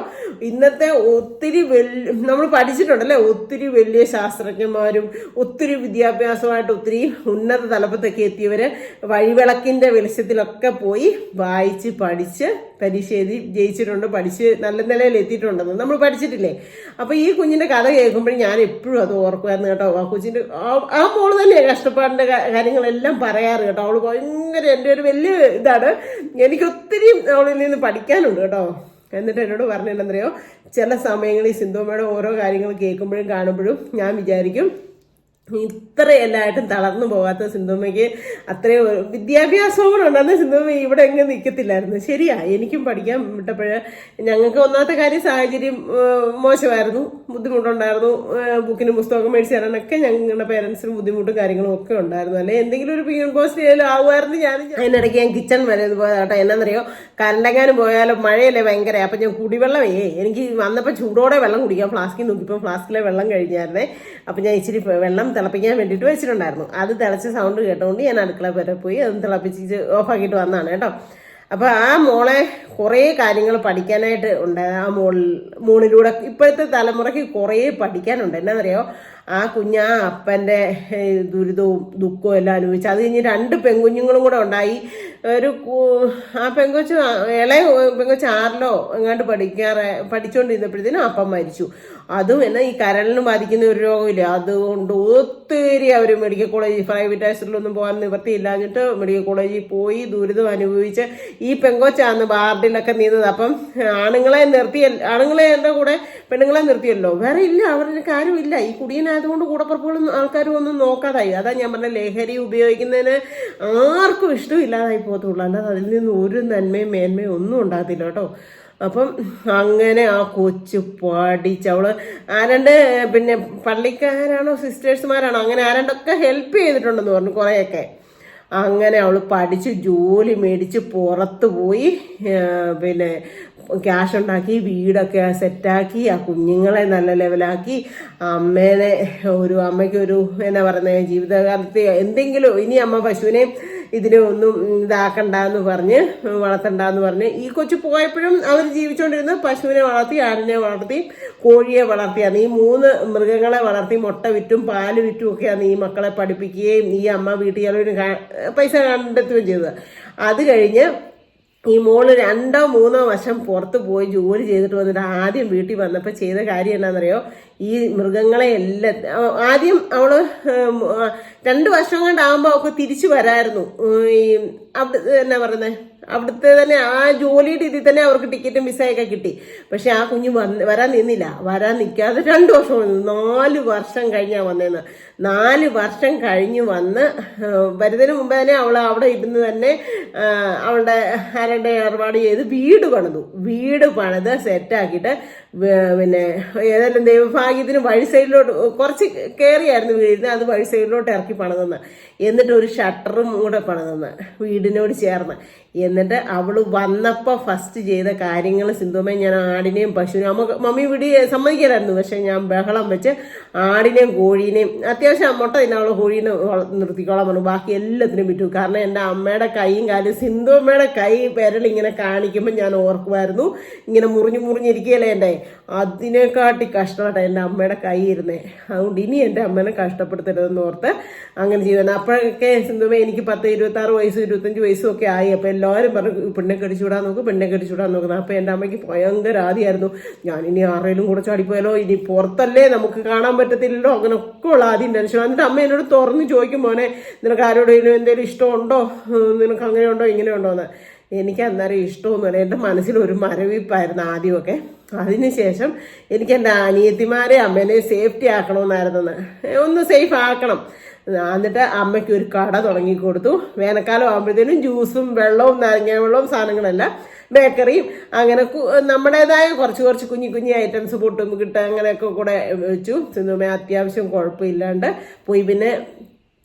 ഇന്നത്തെ ഒത്തിരി നമ്മൾ പഠിച്ചിട്ടുണ്ടല്ലേ, ഒത്തിരി വലിയ ശാസ്ത്രജ്ഞന്മാരും ഒത്തിരി വിദ്യാഭ്യാസമായിട്ട് ഒത്തിരി ഉന്നത തലപ്പത്തൊക്കെ എത്തിയവര് വഴിവിളക്കിന്റെ വെളിച്ചത്തിലൊക്കെ പോയി വായിച്ച് പഠിച്ച് പരീക്ഷ എഴുതി ജയിച്ചിട്ടുണ്ട്, പഠിച്ച് നല്ല നിലയിൽ എത്തിയിട്ടുണ്ടെന്ന് നമ്മൾ പഠിച്ചിട്ടില്ലേ. അപ്പൊ ഈ കുഞ്ഞിന്റെ കഥ കേൾക്കുമ്പോഴും ഞാൻ എപ്പോഴും അത് ഓർക്കുമായിരുന്നു കേട്ടോ. ആ കൊച്ചിന്റെ ആ മോള് തന്നെയാണ് കഷ്ടപ്പാടിന്റെ കാര്യങ്ങളെല്ലാം പറയാറ് കേട്ടോ. അവള് ഭയങ്കര എൻ്റെ ഒരു വലിയ ഇതാണ്, എനിക്കൊത്തിരി അവളിൽ നിന്ന് പഠിക്കാനുണ്ട് കേട്ടോ. എന്നിട്ട് എന്നോട് പറഞ്ഞിട്ടുണ്ടെന്നറിയോ, ചില സമയങ്ങളിൽ സിന്ധുമ്മയുടെ ഓരോ കാര്യങ്ങൾ കേൾക്കുമ്പോഴും കാണുമ്പോഴും ഞാൻ വിചാരിക്കും, ഇത്ര എല്ലായിട്ടും തളർന്നു പോകാത്ത സിന്ധുമ്മയ്ക്ക് അത്രയും വിദ്യാഭ്യാസവും കൂടെ ഉണ്ടായിരുന്ന സിന്ധുമ്മ ഇവിടെ എങ്ങനെ നിൽക്കത്തില്ലായിരുന്നു. ശരിയാ, എനിക്കും പഠിക്കാൻ വിട്ടപ്പോഴ് ഞങ്ങൾക്ക് ഒന്നാമത്തെ കാര്യം സാഹചര്യം മോശമായിരുന്നു, ബുദ്ധിമുട്ടുണ്ടായിരുന്നു. ബുക്കിനും പുസ്തകമൊക്കെ മേടിച്ച് തരാനൊക്കെ ഞങ്ങളുടെ പേരൻസിനും ബുദ്ധിമുട്ടും കാര്യങ്ങളും ഒക്കെ ഉണ്ടായിരുന്നു. അല്ലെ എന്തെങ്കിലും ഒരു പിൻ പോസ്റ്റ് ആവുമായിരുന്നു. അതിനിടയ്ക്ക് ഞാൻ കിച്ചൺ വരെ പോയത് കേട്ടോ. എന്നാന്നറിയോ, കരണ്ടെങ്ങാനും പോയാലും മഴയല്ലേ ഭയങ്കര. അപ്പം ഞാൻ കുടിവെള്ളമേ, എനിക്ക് വന്നപ്പോൾ ചൂടോടെ വെള്ളം കുടിക്കാം ഫ്ലാസ്കിൽ നോക്കിയപ്പോൾ ഫ്ലാസ്കിലെ വെള്ളം കഴിഞ്ഞായിരുന്നേ. അപ്പം ഞാൻ ഇച്ചിരി വെള്ളം തിളപ്പിക്കാൻ വേണ്ടിയിട്ട് വെച്ചിട്ടുണ്ടായിരുന്നു. അത് തിളച്ച സൗണ്ട് കേട്ടോണ്ട് ഞാൻ അടുക്കള വരെ പോയി അത് തിളപ്പിച്ച് ഓഫാക്കിയിട്ട് വന്നതാണ് കേട്ടോ. അപ്പൊ ആ മോളെ കുറേ കാര്യങ്ങൾ പഠിക്കാനായിട്ട് ഉണ്ട്. ആ മോളിലൂടെ ഇപ്പോഴത്തെ തലമുറയ്ക്ക് കുറേ പഠിക്കാനുണ്ട്. എന്നാന്നറിയോ, ആ അപ്പൻ്റെ ദുരിതവും ദുഃഖവും എല്ലാം അനുഭവിച്ചു. അത് കഴിഞ്ഞ് 2 പെൺകുഞ്ഞുങ്ങളും കൂടെ ഉണ്ടായി. ആ ഇളയ പെങ്കൊച്ച് 6ലോ എങ്ങാണ്ട് പഠിച്ചുകൊണ്ടിരുന്നപ്പോഴത്തേനും അപ്പം മരിച്ചു. അതും ഈ കരളിന് ബാധിക്കുന്ന ഒരു രോഗമില്ല. അതുകൊണ്ട് ഒത്തിരി അവർ മെഡിക്കൽ കോളേജ് പ്രൈവറ്റ് ആശുപത്രിയിലൊന്നും പോകാൻ നിവൃത്തിയില്ലാഞ്ഞിട്ട് മെഡിക്കൽ കോളേജിൽ പോയി ദുരിതം അനുഭവിച്ച് ഈ പെങ്കൊച്ചാന്ന് വാർഡിലൊക്കെ നീന്നത്. അപ്പം ആണുങ്ങളെ എൻ്റെ കൂടെ പെണ്ണുങ്ങളെ നിർത്തിയല്ലോ, വേറെ ഇല്ല, അവരുടെ കാര്യമില്ല. ഈ കുടിയനായതുകൊണ്ട് കൂടപ്പുറപ്പുകളും ആൾക്കാരും ഒന്നും നോക്കാതായി. അതാ ഞാൻ പറഞ്ഞ, ലഹരി ഉപയോഗിക്കുന്നതിന് ആർക്കും ഇഷ്ടമില്ലാതായി പോകത്തുള്ളൂ, അല്ലാതെ അതിൽ നിന്ന് ഒരു നന്മയും മേന്മയും ഒന്നും ഉണ്ടാകത്തില്ല കേട്ടോ. അപ്പം അങ്ങനെ ആ കൊച്ചു പഠിച്ച് അവള് ആരണ്ട് പിന്നെ പള്ളിക്കാരാണോ സിസ്റ്റേഴ്സുമാരാണോ അങ്ങനെ ആരണ്ടൊക്കെ ഹെൽപ്പ് ചെയ്തിട്ടുണ്ടെന്ന് പറഞ്ഞു കുറേയൊക്കെ. അങ്ങനെ അവൾ പഠിച്ച് ജോലി മേടിച്ച് പുറത്ത് പോയി പിന്നെ ക്യാഷ് ഉണ്ടാക്കി വീടൊക്കെ സെറ്റാക്കി ആ കുഞ്ഞുങ്ങളെ നല്ല ലെവലാക്കി അമ്മയ്ക്കൊരു എന്നാ പറയുന്നത് ജീവിതകാലത്ത് എന്തെങ്കിലും ഇനി അമ്മ പശുവിനെ ഇതിനെ ഒന്നും ഇതാക്കണ്ടെന്ന് പറഞ്ഞ് വളർത്തണ്ടെന്ന് പറഞ്ഞ് ഈ കൊച്ചു പോയപ്പോഴും അവർ ജീവിച്ചുകൊണ്ടിരുന്ന പശുവിനെ വളർത്തി, ആടിനെ വളർത്തി, കോഴിയെ വളർത്തിയാണ്. ഈ 3 മൃഗങ്ങളെ വളർത്തി മുട്ട വിറ്റും പാല് വിറ്റും ഒക്കെയാണ് ഈ മക്കളെ പഠിപ്പിക്കുകയും ഈ അമ്മ വീട്ടിൽ ചെലവിന് പൈസ കണ്ടെത്തുകയും ചെയ്തത്. അത് കഴിഞ്ഞ് ഈ മോള് 2 or 3 വർഷം പുറത്ത് പോയി ജോലി ചെയ്തിട്ട് വന്നിട്ട് ആദ്യം വീട്ടിൽ വന്നപ്പോൾ ചെയ്ത കാര്യം എന്നാണെന്നറിയോ? ഈ മൃഗങ്ങളെ എല്ലാം ആദ്യം അവള് 2 വർഷം കൊണ്ടാകുമ്പോൾ അവൾക്ക് തിരിച്ചു വരായിരുന്നു. ഈ അവിടെ എന്നാ പറയുന്നത് അവിടുത്തെ തന്നെ ആ ജോലിയുടെ ഇതിൽ തന്നെ അവർക്ക് ടിക്കറ്റും വിസയൊക്കെ കിട്ടി. പക്ഷെ ആ കുഞ്ഞ് വരാൻ നിന്നില്ല. വരാൻ നിൽക്കാതെ 2 വർഷം 4 വർഷം കഴിഞ്ഞാണ് വന്നതെന്ന്. 4 വർഷം കഴിഞ്ഞ് വന്ന് വരുന്നതിന് മുമ്പ് തന്നെ അവൾ അവിടെ ഇരുന്ന് തന്നെ അവളുടെ ആരുടെ ഏർപ്പാട് ചെയ്ത് വീട് പണിത് സെറ്റാക്കിയിട്ട് പിന്നെ ഏതെങ്കിലും ദൈവഭാഗ്യത്തിന് വഴി സൈഡിലോട്ട് കുറച്ച് കയറിയായിരുന്നു വീടിന്, അത് വഴി സൈഡിലോട്ട് ഇറക്കി പണിതെന്ന്. എന്നിട്ട് ഒരു ഷട്ടറും കൂടെ പണിതെന്ന് വീടിനോട് ചേർന്ന്. എന്നിട്ട് അവള് വന്നപ്പോൾ ഫസ്റ്റ് ചെയ്ത കാര്യങ്ങൾ സിന്ധുമേ ഞാൻ ആടിനെയും പശുവിനെയും മമ്മി വീടി സമ്മതിക്കലായിരുന്നു. പക്ഷെ ഞാൻ ബഹളം വെച്ച് ആടിനെയും കോഴീനെയും അത്യാവശ്യം മുട്ട തിന്നാനുള്ള കോഴീനെ നിർത്തിക്കോളാൻ പറഞ്ഞു. ബാക്കി എല്ലാത്തിനും വിറ്റു. കാരണം എൻ്റെ അമ്മയുടെ കൈയും കാലും സിന്ധുമ്മയുടെ കൈ വിരലിങ്ങനെ കാണിക്കുമ്പോൾ ഞാൻ ഓർക്കുമായിരുന്നു ഇങ്ങനെ മുറിഞ്ഞിരിക്കുകയല്ലേ എൻ്റെ, അതിനെക്കാട്ടി കഷ്ടമായിട്ടാണ് എൻ്റെ അമ്മയുടെ കൈ ഇരുന്നേ. അതുകൊണ്ട് ഇനി എൻ്റെ അമ്മേനെ കഷ്ടപ്പെടുത്തരുതെന്ന് ഓർത്ത് അങ്ങനെ ചെയ്യുന്നത്. അപ്പോഴൊക്കെ സിന്ധുമേ എനിക്ക് 10, 26 വയസ്സും 25 വയസ്സും ഒക്കെ ആയി. അപ്പോൾ എല്ലാവരും പറഞ്ഞു പെണ്ണെ കടിച്ചുവിടാൻ നോക്കുന്നത്. അപ്പോൾ എൻ്റെ അമ്മയ്ക്ക് ഭയങ്കര ആദ്യമായിരുന്നു, ഞാനിനി ആരെങ്കിലും കൂടെ ചാടിപ്പോയാലോ, ഇനി പുറത്തല്ലേ നമുക്ക് കാണാൻ പറ്റത്തില്ലല്ലോ, അങ്ങനെയൊക്കെ ഉള്ള ആദ്യം ടെൻഷൻ. എന്നിട്ട് അമ്മ എന്നോട് തുറന്ന് ചോദിക്കും, മോനെ നിനക്ക് ആരോടെങ്കിലും എന്തെങ്കിലും ഇഷ്ടമുണ്ടോ, നിനക്ക് അങ്ങനെയുണ്ടോ ഇങ്ങനെയുണ്ടോ എന്ന്. എനിക്ക് അന്നേരം ഇഷ്ടമൊന്നുമില്ല. എൻ്റെ മനസ്സിൽ ഒരു മരവിപ്പായിരുന്നു ആദ്യമൊക്കെ. അതിനുശേഷം എനിക്ക് എൻ്റെ അനിയത്തിമാരെ അമ്മേനെ സേഫ്റ്റി ആക്കണമെന്നായിരുന്നെന്ന്, ഒന്ന് സേഫ് ആക്കണം. എന്നിട്ട് അമ്മയ്ക്ക് ഒരു കട തുടങ്ങി കൊടുത്തു. വേനൽക്കാലം ആകുമ്പോഴത്തേനും ജ്യൂസും വെള്ളവും നാരങ്ങ വെള്ളവും സാധനങ്ങളെല്ലാം ബേക്കറിയും അങ്ങനെ നമ്മുടേതായ കുറച്ച് കുഞ്ഞി ഐറ്റംസ് പൊട്ടും കിട്ടുക അങ്ങനെയൊക്കെ കൂടെ വെച്ചു. സിന്ധുമേ അത്യാവശ്യം കുഴപ്പമില്ലാണ്ട് പോയി. പിന്നെ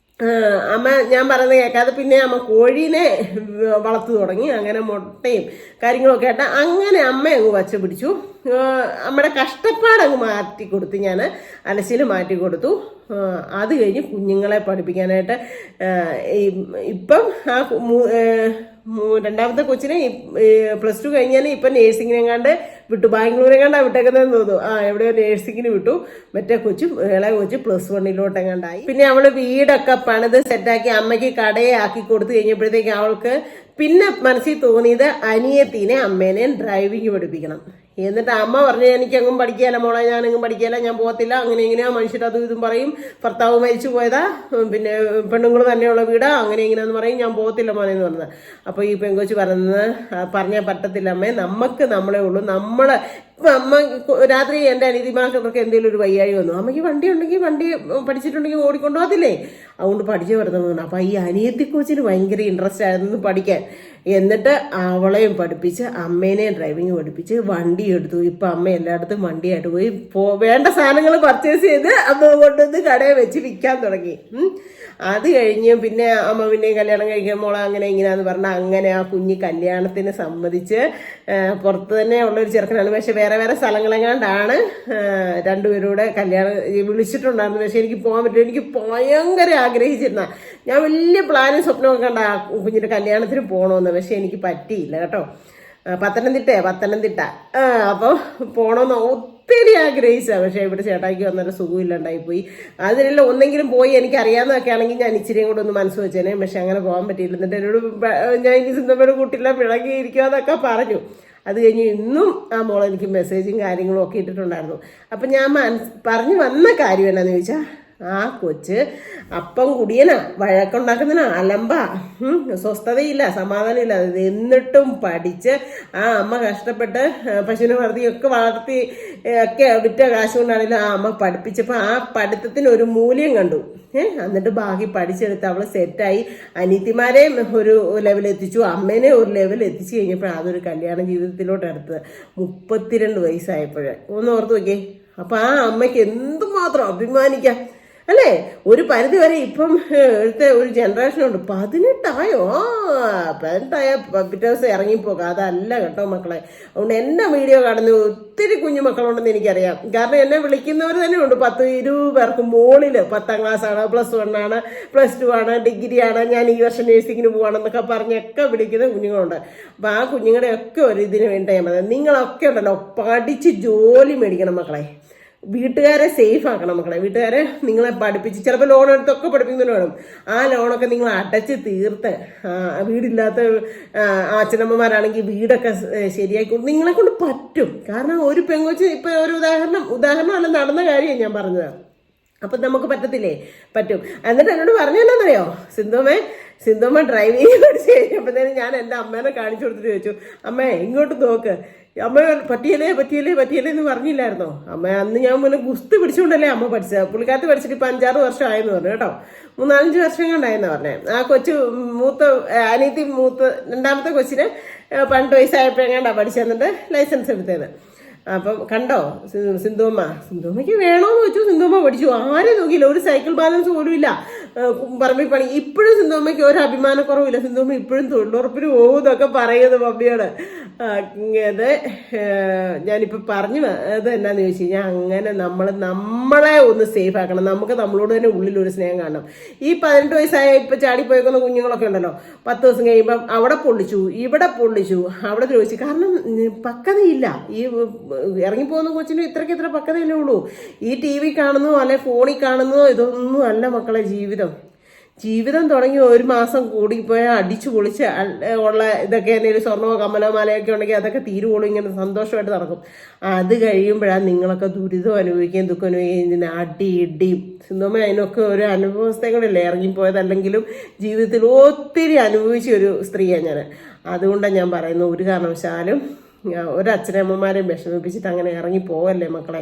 അമ്മ ഞാൻ പറയുന്നത് കേൾക്കാതെ പിന്നെ അമ്മ കോഴീനെ വളർത്തു തുടങ്ങി. അങ്ങനെ മുട്ടയും കാര്യങ്ങളൊക്കെ ആയിട്ട് അങ്ങനെ അമ്മ അങ്ങ് വച്ച പിടിച്ചു. അമ്മയുടെ കഷ്ടപ്പാടങ്ങ് മാറ്റി കൊടുത്തു, ഞാൻ അലച്ചിൽ മാറ്റി കൊടുത്തു. അത് കഴിഞ്ഞ് കുഞ്ഞുങ്ങളെ പഠിപ്പിക്കാനായിട്ട് ഇപ്പം ആ രണ്ടാമത്തെ കൊച്ചിനെ +2 കഴിഞ്ഞാൽ ഇപ്പം നേഴ്സിങ്ങിനെങ്ങാണ്ട് വിട്ടു. ബാംഗ്ലൂരെങ്ങാണ്ടാണ് വിട്ടേക്കുന്നതെന്ന് തോന്നുന്നു. എവിടെയോ നേഴ്സിങ്ങിന് വിട്ടു. മറ്റേ ഇളയ കൊച്ച് +1 പിന്നെ അവള് വീടൊക്കെ പണിത് സെറ്റാക്കി അമ്മയ്ക്ക് കടയെ ആക്കി കൊടുത്തു കഴിഞ്ഞപ്പോഴത്തേക്ക് അവൾക്ക് പിന്നെ മനസ്സിൽ തോന്നിയത് അനിയത്തിനെ അമ്മേനെയും ഡ്രൈവിങ് പഠിപ്പിക്കണം. എന്നിട്ട് അമ്മ പറഞ്ഞു, എനിക്കെങ്ങും പഠിക്കാല മോളെ, ഞാനെങ്ങും പഠിക്കാല, ഞാൻ പോകത്തില്ല, അങ്ങനെ ഇങ്ങനെയാ മനുഷ്യർ അതും ഇതും പറയും, ഭർത്താവ് മരിച്ചു പോയതാ, പിന്നെ പെണ്ണുങ്ങൾ തന്നെയുള്ള വീടാ, അങ്ങനെ ഇങ്ങനെയാന്ന് പറയും, ഞാൻ പോകത്തില്ല മോനെ എന്ന് പറഞ്ഞത്. അപ്പോൾ ഈ പെങ്കൊച്ച് പറഞ്ഞാൽ പറ്റത്തില്ല അമ്മേ, നമുക്ക് നമ്മളെ ഉള്ളൂ. അമ്മ രാത്രി എൻ്റെ അനിയത്തിമാർക്കൊക്കെ എന്തെങ്കിലും ഒരു വയ്യാഴി വന്നു, അമ്മയ്ക്ക് വണ്ടി ഉണ്ടെങ്കിൽ വണ്ടി പഠിച്ചിട്ടുണ്ടെങ്കിൽ ഓടിക്കൊണ്ടുപോകത്തില്ലേ, അതുകൊണ്ട് പഠിച്ചു വരുന്നതാണ്. അപ്പം ഈ അനിയത്തി കോച്ചിന് ഭയങ്കര ഇൻട്രസ്റ്റ് ആയിരുന്നു പഠിക്കാൻ. എന്നിട്ട് അവളെയും പഠിപ്പിച്ച് അമ്മേനെയും ഡ്രൈവിങ് പഠിപ്പിച്ച് വണ്ടി എടുത്തു. ഇപ്പം അമ്മ എല്ലായിടത്തും വണ്ടിയായിട്ട് പോയി വേണ്ട സാധനങ്ങൾ പർച്ചേസ് ചെയ്ത് അമ്മ കൊണ്ടുവന്ന് കടയിൽ വെച്ച് വിൽക്കാൻ തുടങ്ങി. അത് കഴിഞ്ഞ് പിന്നെ അമ്മ പിന്നെയും കല്യാണം കഴിക്കാൻ മോളെ അങ്ങനെ ഇങ്ങനെയാന്ന് പറഞ്ഞാൽ അങ്ങനെ ആ കുഞ്ഞ് കല്യാണത്തിന് സമ്മതിച്ച് പുറത്ത് തന്നെ ഉള്ളൊരു ചെറുക്കനാണ്. പക്ഷെ വേറെ സ്ഥലങ്ങളെങ്ങാണ്ടാണ് രണ്ടുപേരൂടെ കല്യാണം വിളിച്ചിട്ടുണ്ടായിരുന്നു. പക്ഷെ എനിക്ക് പോകാൻ പറ്റില്ല. എനിക്ക് ഭയങ്കര ആഗ്രഹിച്ചിരുന്ന, ഞാൻ വലിയ പ്ലാനും സ്വപ്നമൊക്കെ കണ്ട ആ കുഞ്ഞിൻ്റെ കല്യാണത്തിന് പോകണമെന്ന്. പക്ഷെ എനിക്ക് പറ്റിയില്ല കേട്ടോ. പത്തനംതിട്ട അപ്പോൾ പോകണമെന്ന് ഒത്തിരി ആഗ്രഹിച്ചാ. പക്ഷേ ഇവിടെ ചേട്ടായിക്ക് വന്നൊരു സുഖമില്ലാണ്ടായിപ്പോയി. അതിനെല്ലാം ഒന്നെങ്കിലും പോയി എനിക്കറിയാവുന്നതൊക്കെ ആണെങ്കിൽ ഞാൻ ഇച്ചിരിയും കൂടെ ഒന്ന് മനസ്സ് വെച്ചേനെ. പക്ഷെ അങ്ങനെ പോകാൻ പറ്റിയില്ല. എന്നിട്ട് എന്നോട് ഞാൻ ഇനി സിന്ധമ്മയുടെ കൂട്ടില്ല പിണങ്ങിയിരിക്കുക എന്നൊക്കെ പറഞ്ഞു. അത് കഴിഞ്ഞ് ഇന്നും ആ മോൾ എനിക്ക് മെസ്സേജും കാര്യങ്ങളും ഒക്കെ ഇട്ടിട്ടുണ്ടായിരുന്നു. അപ്പം ഞാൻ പറഞ്ഞു വന്ന കാര്യം എന്നാന്ന് ചോദിച്ചാൽ, ആ കൊച്ച് അപ്പം കുടിയനാ, വഴക്കുണ്ടാക്കുന്നതിനാ, അലമ്പ, സ്വസ്ഥതയില്ല, സമാധാനമില്ല. എന്നിട്ടും പഠിച്ച് ആ അമ്മ കഷ്ടപ്പെട്ട് പശുവിനെ വളർത്തി ഒക്കെ വിറ്റ കാശ് കൊണ്ടാണെങ്കിലും ആ അമ്മ പഠിപ്പിച്ചപ്പോൾ ആ പഠിത്തത്തിന് ഒരു മൂല്യം കണ്ടു. എന്നിട്ട് ബാക്കി പഠിച്ചെടുത്ത് അവള് സെറ്റായി. അനിയത്തിമാരെയും ഒരു ലെവലെത്തിച്ചു, അമ്മേനെ ഒരു ലെവൽ എത്തിച്ചു കഴിഞ്ഞപ്പോൾ അതൊരു കല്യാണ ജീവിതത്തിലോട്ട് അടുത്തത് 32 വയസ്സായപ്പോഴേ. ഒന്ന് ഓർത്ത് നോക്കിയേ. അപ്പൊ ആ അമ്മയ്ക്ക് എന്തുമാത്രം അഭിമാനിക്കാം അല്ലേ? ഒരു പരിധി വരെ ഇപ്പം ഇവിടുത്തെ ഒരു ജനറേഷനുണ്ട് 18ആയോ 18ആയ പിറ്റേ ദിവസം ഇറങ്ങിപ്പോകാം. അതല്ല കേട്ടോ മക്കളെ. അതുകൊണ്ട് എന്നെ വീഡിയോ കാണുന്ന ഒത്തിരി കുഞ്ഞു മക്കളുണ്ടെന്ന് എനിക്കറിയാം. കാരണം എന്നെ വിളിക്കുന്നവർ തന്നെ ഉണ്ട് 10-20 പേർക്ക് മുകളിൽ. 10ാം ക്ലാസ് ആണ്, +1 ആണ്, +2 ആണ്, ഡിഗ്രി ആണ്, ഞാൻ ഈ വർഷം നേഴ്സിങ്ങിന് പോവാണെന്നൊക്കെ പറഞ്ഞൊക്കെ വിളിക്കുന്ന കുഞ്ഞുങ്ങളുണ്ട്. അപ്പൊ ആ കുഞ്ഞുങ്ങളുടെയൊക്കെ ഒരു ഇതിന് വേണ്ടി നിങ്ങളൊക്കെ ഉണ്ടല്ലോ പഠിച്ച് ജോലി മേടിക്കണം മക്കളെ. വീട്ടുകാരെ സേഫ് ആക്കണം മക്കളെ. വീട്ടുകാരെ നിങ്ങളെ പഠിപ്പിച്ച് ചിലപ്പോൾ ലോൺ എടുത്തൊക്കെ പഠിപ്പിക്കുന്നതിന് വേണം. ആ ലോണൊക്കെ നിങ്ങൾ അടച്ച് തീർത്ത്, വീടില്ലാത്ത അച്ഛനമ്മമാരാണെങ്കിൽ വീടൊക്കെ ശരിയാക്കി നിങ്ങളെ കൊണ്ട് പറ്റും. കാരണം ഒരു പെങ്കൊച്ച് ഇപ്പൊ ഒരു ഉദാഹരണം അല്ല, നടന്ന കാര്യമാണ് ഞാൻ പറഞ്ഞത്. അപ്പൊ നമുക്ക് പറ്റത്തില്ലേ? പറ്റും. എന്നിട്ട് എന്നോട് പറഞ്ഞെന്നറിയോ, സിന്ധുമ്മ ഡ്രൈവിംഗ് പഠിച്ചു കഴിഞ്ഞപ്പോഴത്തേനും ഞാൻ എൻ്റെ അമ്മേനെ കാണിച്ചു കൊടുത്തിട്ട് ചോദിച്ചു, അമ്മേ ഇങ്ങോട്ട് നോക്ക്, അമ്മ പറ്റിയല്ലേ എന്ന് പറഞ്ഞില്ലായിരുന്നോ? അമ്മ അന്ന് ഞാൻ മുന്നേ ഗുസ്തി പിടിച്ചുകൊണ്ടല്ലേ അമ്മ പഠിച്ചത്. പുള്ളിക്കാരത്ത് പഠിച്ചിട്ട് ഇപ്പൊ 5-6 വർഷം ആയെന്ന് പറഞ്ഞു കേട്ടോ. 3-4-5 വർഷം കണ്ടായെന്ന് പറഞ്ഞേ. ആ കൊച്ചു അനിയത്തി രണ്ടാമത്തെ കൊച്ചിന് 12 വയസ്സായപ്പോഴെങ്ങാണ്ടാ പഠിച്ചു തന്നിട്ട് ലൈസൻസ് എടുത്തത്. അപ്പം കണ്ടോ സിന്ധുമ്മയ്ക്ക് വേണോന്ന് വെച്ചു, സിന്ധുമ്മ പഠിച്ചു. ആരെയും നോക്കിയില്ല, ഒരു സൈക്കിൾ ബാലൻസ് പോലും ഇല്ല പറമ്പിൽ പണി. ഇപ്പോഴും സിന്ധുമ്മയ്ക്ക് ഒരു അഭിമാനക്കുറവില്ല. സിന്ധുമ്മ ഇപ്പോഴും തൊഴിലുറപ്പിന് പോകുന്നൊക്കെ പറയുന്നത് മമ്മിയോട്. അത് ഞാനിപ്പോൾ പറഞ്ഞു അത് എന്നാന്ന് ചോദിച്ചു കഴിഞ്ഞാൽ, അങ്ങനെ നമ്മളെ ഒന്ന് സേഫ് ആക്കണം. നമുക്ക് നമ്മളോട് തന്നെ ഉള്ളിലൊരു സ്നേഹം കാണണം. ഈ 18 വയസ്സായ ഇപ്പം ചാടിപ്പോയിക്കുന്ന കുഞ്ഞുങ്ങളൊക്കെ ഉണ്ടല്ലോ, 10 ദിവസം കഴിയുമ്പം അവിടെ പൊള്ളിച്ചു, ഇവിടെ പൊള്ളിച്ചു, അവിടെ ചോദിച്ചു. കാരണം പക്വതയില്ല. ഈ ഇറങ്ങിപ്പോകുന്ന കൊച്ചിന് ഇത്ര പക്വതയല്ലേ ഉള്ളൂ. ഈ TV കാണുന്നതോ അല്ലെ ഫോണിൽ കാണുന്നതോ ഇതൊന്നും അല്ല മക്കളെ ജീവിതം തുടങ്ങി 1 മാസം കൂടിപ്പോയാൽ അടിച്ചു പൊളിച്ച് ഉള്ള ഇതൊക്കെ തന്നെ, ഒരു സ്വർണ്ണമോ കമ്മലോ മാലയൊക്കെ ഉണ്ടെങ്കിൽ അതൊക്കെ തീരുവോളും, ഇങ്ങനെ സന്തോഷമായിട്ട് നടക്കും. അത് കഴിയുമ്പോഴാണ് നിങ്ങളൊക്കെ ദുരിതം അനുഭവിക്കുകയും ദുഃഖം അനുഭവിക്കുകയും ഇതിന് ഇടിയും. സിന്ധുമ്മ അതിനൊക്കെ ഒരു അനുഭവസ്ഥകളില്ലേ ഇറങ്ങിപ്പോയതല്ലെങ്കിലും ജീവിതത്തിൽ ഒത്തിരി അനുഭവിച്ച ഒരു സ്ത്രീയാണ് ഞാൻ. അതുകൊണ്ടാണ് ഞാൻ പറയുന്നത്, ഒരു കാരണവശാലും ഒരച്ഛനമ്മമാരെയും വിഷമിപ്പിച്ചിട്ട് അങ്ങനെ ഇറങ്ങിപ്പോകല്ലേ മക്കളെ.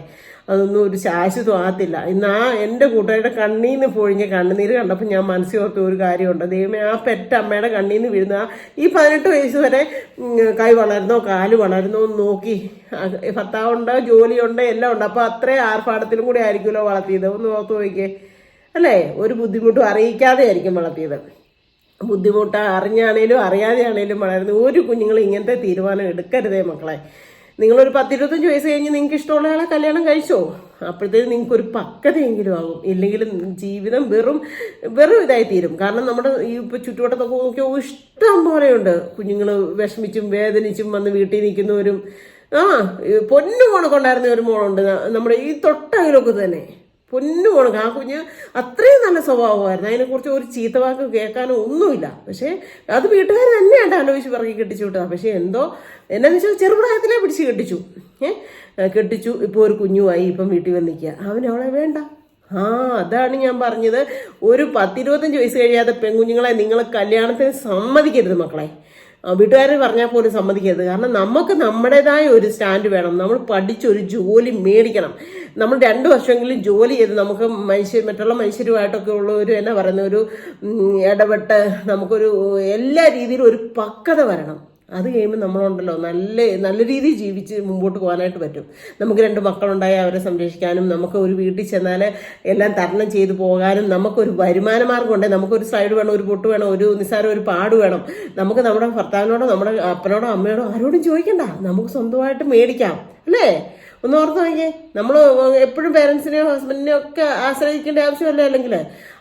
അതൊന്നും ഒരു ശാശ്വതം ആകത്തില്ല. ഇന്ന് എൻ്റെ കൂട്ടുകാരുടെ കണ്ണീന്ന് പൊഴിഞ്ഞ കണ്ണുനീര് കണ്ടപ്പോൾ ഞാൻ മനസ്സിലോർത്ത ഒരു കാര്യമുണ്ട്. ദൈവമേ, ആ പെറ്റമ്മയുടെ കണ്ണീന്ന് വീഴുന്ന ഈ 18 വയസ്സ് വരെ കൈ വളരുന്നോ കാല് വളരുന്നോ എന്ന് നോക്കി, ഭർത്താവുണ്ട്, ജോലിയുണ്ട്, എല്ലാം ഉണ്ട്. അപ്പോൾ അത്രയും ആർഭാടത്തിലും കൂടി ആയിരിക്കുമല്ലോ വളർത്തിയത്. ഒന്ന് ഓർത്ത് നോക്കിയേ അല്ലേ? ഒരു ബുദ്ധിമുട്ടും അറിയിക്കാതെ ആയിരിക്കും വളർത്തിയത്. ബുദ്ധിമുട്ട് അറിഞ്ഞാണേലും അറിയാതെ ആണേലും വളരുന്ന ഒരു കുഞ്ഞുങ്ങൾ ഇങ്ങനത്തെ തീരുമാനം എടുക്കരുതേ മക്കളെ. നിങ്ങളൊരു 10-25 വയസ്സ് കഴിഞ്ഞ് നിങ്ങൾക്ക് ഇഷ്ടമുള്ള ആളെ കല്യാണം കഴിച്ചോ, അപ്പോഴത്തേക്കും നിങ്ങൾക്ക് ഒരു പക്വതയെങ്കിലും ആകും. ഇല്ലെങ്കിൽ ജീവിതം വെറും ഇതായി തീരും. കാരണം നമ്മുടെ ഈ ഇപ്പോൾ ചുറ്റുവട്ടത്തൊക്കെ നോക്കിയാൽ ഇഷ്ടം പോലെയുണ്ട് കുഞ്ഞുങ്ങൾ വിഷമിച്ചും വേദനിച്ചും വന്ന് വീട്ടിൽ നിൽക്കുന്നവരും. പൊന്നു മോണക്കൊണ്ടായിരുന്ന ഒരു മോളുണ്ട് നമ്മുടെ ഈ തൊട്ടകലൊക്കെ തന്നെ. പൊന്നു പോണക്ക് ആ കുഞ്ഞ് അത്രയും നല്ല സ്വഭാവമായിരുന്നു. അതിനെക്കുറിച്ച് ഒരു ചീത്ത വാക്ക് കേൾക്കാനോ ഒന്നുമില്ല. പക്ഷേ അത് വീട്ടുകാർ തന്നെയായിട്ട് ആലോചിച്ച് പിറകി കെട്ടിച്ചു വിട്ടതാ. പക്ഷേ എന്തോ എന്നാന്ന് വെച്ചാൽ ചെറുപ്രായത്തിലെ പിടിച്ച് കെട്ടിച്ചു. ഇപ്പോൾ ഒരു കുഞ്ഞുമായി, ഇപ്പം വീട്ടിൽ വന്ന് നിൽക്കുക. അവളെ വേണ്ട. അതാണ് ഞാൻ പറഞ്ഞത്. ഒരു 10-25 വയസ്സ് കഴിയാതെ പെൺകുഞ്ഞുങ്ങളെ നിങ്ങൾ കല്യാണത്തിന് സമ്മതിക്കരുത് മക്കളെ. വീട്ടുകാർ പറഞ്ഞാൽ പോലും സമ്മതിക്കരുത്. കാരണം നമുക്ക് നമ്മുടേതായ ഒരു സ്റ്റാൻഡ് വേണം. നമ്മൾ പഠിച്ചൊരു ജോലി മേടിക്കണം. നമ്മൾ 2 വർഷമെങ്കിലും ജോലി ചെയ്ത് നമുക്ക് മറ്റുള്ള മനുഷ്യരുമായിട്ടൊക്കെ ഉള്ള ഒരു എന്നാ പറയുന്ന ഒരു ഇടപെട്ട് നമുക്കൊരു എല്ലാ രീതിയിലും ഒരു പക്വത വരണം. അത് കഴിയുമ്പോൾ നമ്മളുണ്ടല്ലോ നല്ല രീതിയിൽ ജീവിച്ച് മുമ്പോട്ട് പോകാനായിട്ട് പറ്റും. നമുക്ക് 2 മക്കളുണ്ടായി അവരെ സംരക്ഷിക്കാനും, നമുക്ക് ഒരു വീട്ടിൽ ചെന്നാൽ എല്ലാം തരണം ചെയ്തു പോകാനും, നമുക്കൊരു വരുമാന മാർഗം ഉണ്ടെങ്കിൽ നമുക്കൊരു സൈഡ് വേണം, ഒരു പൊട്ട് വേണം, ഒരു നിസ്സാരം ഒരു പാട് വേണം. നമുക്ക് നമ്മുടെ ഭർത്താവിനോടോ നമ്മുടെ അപ്പനോടോ അമ്മയോടോ ആരോടും ചോദിക്കണ്ട, നമുക്ക് സ്വന്തമായിട്ട് മേടിക്കാം അല്ലേ? ഒന്ന് ഓർത്ത് നോക്കിയേ. നമ്മൾ എപ്പോഴും പേരൻസിനെയോ ഹസ്ബൻഡിനെയോ ഒക്കെ ആശ്രയിക്കേണ്ട ആവശ്യമല്ലേ അല്ലെങ്കിൽ.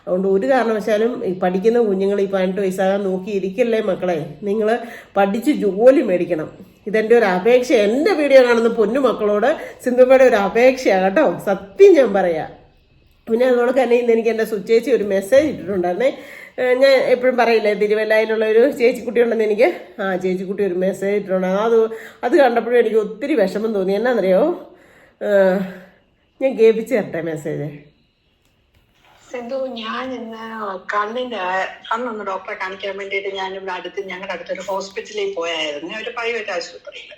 അതുകൊണ്ട് ഒരു കാരണവശാലും ഈ പഠിക്കുന്ന കുഞ്ഞുങ്ങൾ ഈ 18 വയസ്സാകാൻ നോക്കിയിരിക്കല്ലേ മക്കളെ. നിങ്ങൾ പഠിച്ച് ജോലി മേടിക്കണം. ഇതെൻ്റെ ഒരു അപേക്ഷ. എൻ്റെ വീഡിയോ കാണുന്ന പൊന്നു മക്കളോട് സിന്ധുമ്മയുടെ ഒരു അപേക്ഷയാണ് കേട്ടോ, സത്യം ഞാൻ പറയാം. പിന്നെ അതുകൊണ്ട് തന്നെ ഇന്ന് എനിക്ക് എൻ്റെ സുച്ചേച്ചി ഒരു മെസ്സേജ് ഇട്ടിട്ടുണ്ടായിരുന്നേ. ഞാൻ എപ്പോഴും പറയില്ലേ തിരുവല്ലയിലുള്ള ഒരു ചേച്ചിക്കുട്ടി ഉണ്ടെന്ന് എനിക്ക്. ചേച്ചിക്കുട്ടി ഒരു മെസ്സേജ് ഇട്ടിട്ടുണ്ടായിരുന്നു. അത് കണ്ടപ്പോഴും എനിക്ക് ഒത്തിരി വിഷമം തോന്നി. എന്നാന്നറിയോ, ഞാൻ കേൾപ്പിച്ച് തരട്ടെ മെസ്സേജ്. സിന്ധു, ഞാൻ ഇന്ന് കണ്ണൊന്ന് ഡോക്ടറെ കാണിക്കാൻ വേണ്ടിയിട്ട് ഞാനിവിടെ ഞങ്ങളുടെ അടുത്തൊരു ഹോസ്പിറ്റലിൽ പോയായിരുന്നു, ഒരു പ്രൈവറ്റ് ആശുപത്രിയിൽ.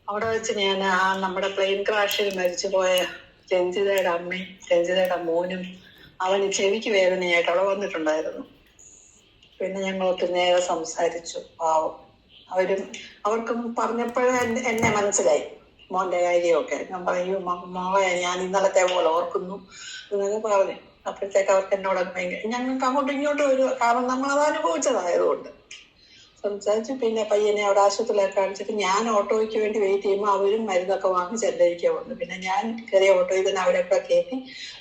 അവിടെ വെച്ച് ഞാൻ നമ്മുടെ പ്ലെയിൻ ക്രാഷിൽ മരിച്ചുപോയ രഞ്ജിതയുടെ അമ്മയും രഞ്ജിതയുടെ മോനും അവന് ചെവിക്ക് വേദനയായിട്ട് അവിടെ വന്നിട്ടുണ്ടായിരുന്നു. പിന്നെ ഞങ്ങൾ ഒത്തിരി നേരം സംസാരിച്ചു. പാവം അവർക്കും പറഞ്ഞപ്പോഴേ എന്നെ മനസ്സിലായി മോന്റെ കാര്യമൊക്കെ. ഞാൻ പറയും, മോളെ ഞാൻ ഇന്നലത്തെ പോലെ ഓർക്കുന്നു എന്നൊക്കെ പറഞ്ഞു. അപ്പോഴത്തേക്ക് അവർക്ക് എന്നോടൊക്കെ ഭയങ്കര, ഞങ്ങൾക്ക് അങ്ങോട്ടും ഇങ്ങോട്ടും ഒരു, കാരണം നമ്മളത് അനുഭവിച്ചതായതുകൊണ്ട് സംസാരിച്ചു. പിന്നെ പയ്യനെ അവിടെ ആശുപത്രിയിലൊക്കെ കാണിച്ചിട്ട് ഞാൻ ഓട്ടോയ്ക്ക് വേണ്ടി വെയിറ്റ് ചെയ്യുമ്പോൾ അവരും മരുന്നൊക്കെ വാങ്ങിച്ച് എൻ്റെ ഇരിക്കാൻ വന്നു. പിന്നെ ഞാൻ കയറിയ ഓട്ടോയിൽ തന്നെ അവിടെയൊക്കെ കയറ്റി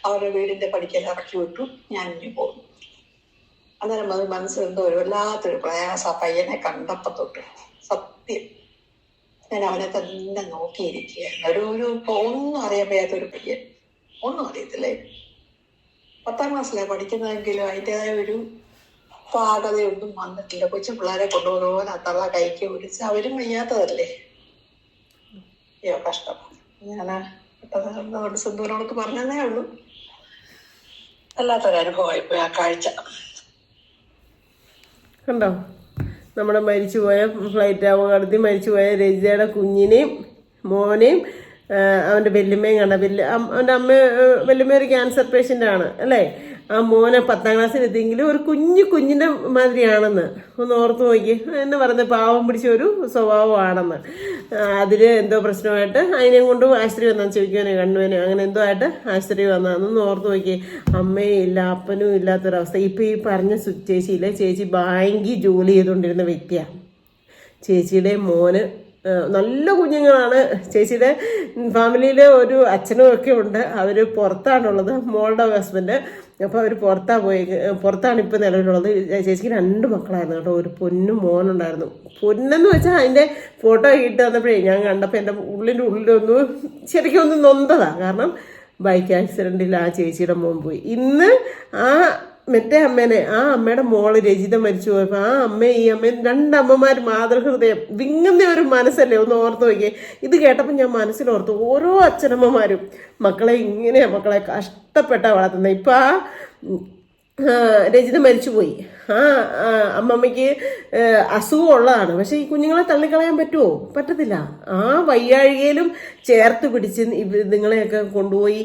അവരുടെ വീടിന്റെ പടിക്കൽ ഇറക്കി വിട്ടു. ഞാൻ ഇനി പോകുന്നു. അന്നേരം അത് മനസ്സിലെന്തോ ഒരു വല്ലാത്തൊരു പ്രയാസം ആ പയ്യനെ കണ്ടപ്പോ തൊട്ട്. സത്യം ഞാൻ അവനെ തന്നെ നോക്കിയിരിക്കുകയാണ്. ഒരു ഒന്നും അറിയാൻ വയ്യാത്തൊരു പയ്യൻ, ഒന്നും അറിയത്തില്ലേ. 10ാം ക്ലാസ്സിലാണ് പഠിക്കുന്നതെങ്കിലും അതിൻ്റെതായ ഒരു പാകതയൊന്നും വന്നിട്ടില്ല. കൊച്ചു പിള്ളേരെ കൊണ്ടുപോകുന്ന അത്തള്ള കൈക്ക് പിടിച്ച് അവരും വയ്യാത്തതല്ലേ. അയ്യോ കഷ്ടം. ഞാൻ പെട്ടെന്ന് സിന്ധുവിനോടൊക്കെ പറഞ്ഞതേ ഉള്ളൂ. വല്ലാത്തൊരനുഭവമായിപ്പോയി ആ കാഴ്ച. കണ്ടോ, നമ്മുടെ മരിച്ചുപോയ ഫ്ലൈറ്റ് അപകടത്തിൽ മരിച്ചുപോയ രജിതയുടെ കുഞ്ഞിനെയും മോനെയും അവൻ്റെ വല്യമ്മയും കണ്ട. അവൻ്റെ അമ്മ വല്യമ്മ ഒരു ക്യാൻസർ പേഷ്യൻ്റാണ് അല്ലേ. ആ മോനെ 10ാം ക്ലാസ്സിലെത്തിയെങ്കിലും ഒരു കുഞ്ഞിൻ്റെ മാതിരിയാണെന്ന് ഒന്ന് ഓർത്ത് നോക്കി. എന്നെ പറഞ്ഞ പാവം പിടിച്ച ഒരു സ്വഭാവമാണെന്ന്. അതിൽ എന്തോ പ്രശ്നമായിട്ട് അതിനെയും കൊണ്ട് ആശുപത്രി വന്നാന്ന് ചോദിക്കുവാനോ കണ്ണുവാനോ അങ്ങനെ എന്തോ ആയിട്ട് ആശുപത്രി വന്നതെന്നൊന്ന് ഓർത്ത് നോക്കി. അമ്മയും ഇല്ല അപ്പനും ഇല്ലാത്തൊരവസ്ഥ. ഇപ്പം ഈ പറഞ്ഞ ചേച്ചിയില്ലേ, ചേച്ചി ബാങ്കിൽ ജോലി ചെയ്തുകൊണ്ടിരുന്ന വ്യക്തിയാണ്. ചേച്ചിയുടെ മോന് നല്ല കുഞ്ഞുങ്ങളാണ്. ചേച്ചിയുടെ ഫാമിലിയിൽ ഒരു അച്ഛനും ഒക്കെ ഉണ്ട്. അവർ പുറത്താണുള്ളത്, മോളുടെ ഹസ്ബൻഡ്. അപ്പോൾ അവർ പുറത്താണ് ഇപ്പോൾ നിലവിലുള്ളത്. ചേച്ചിക്ക് 2 മക്കളായിരുന്നു കേട്ടോ. ഒരു പൊന്നും മോനുണ്ടായിരുന്നു. പൊന്നെന്ന് വെച്ചാൽ അതിൻ്റെ ഫോട്ടോ ഇട്ട് തന്നപ്പോഴേ ഞാൻ കണ്ടപ്പോൾ എൻ്റെ ഉള്ളിലൊന്ന് ശരിക്കും ഒന്ന് നൊന്തതാണ്. കാരണം ബൈക്ക് ആക്സിഡൻറ്റിൽ ആ ചേച്ചിയുടെ മോൻ പോയി. ഇന്ന് ആ മറ്റേ അമ്മേനെ, ആ അമ്മയുടെ മോള് രജിത മരിച്ചു പോയപ്പോൾ ആ അമ്മയും ഈ അമ്മയും 2 അമ്മമാർ മാതൃഹൃദയം വിങ്ങുന്ന ഒരു മനസ്സല്ലേ. ഒന്ന് ഓർത്ത് നോക്കിയേ. ഇത് കേട്ടപ്പോൾ ഞാൻ മനസ്സിലോർത്തു, ഓരോ അച്ഛനമ്മമാരും മക്കളെ ഇങ്ങനെയാണ് മക്കളെ കഷ്ടപ്പെട്ടാണ് വളർത്തുന്നത്. ഇപ്പം ആ രജിത മരിച്ചുപോയി. ആ അമ്മമ്മയ്ക്ക് അസുഖമുള്ളതാണ്. പക്ഷെ ഈ കുഞ്ഞുങ്ങളെ തള്ളിക്കളയാൻ പറ്റുമോ? പറ്റത്തില്ല. ആ വയ്യാഴികയിലും ചേർത്ത് പിടിച്ച് നിങ്ങളെയൊക്കെ കൊണ്ടുപോയി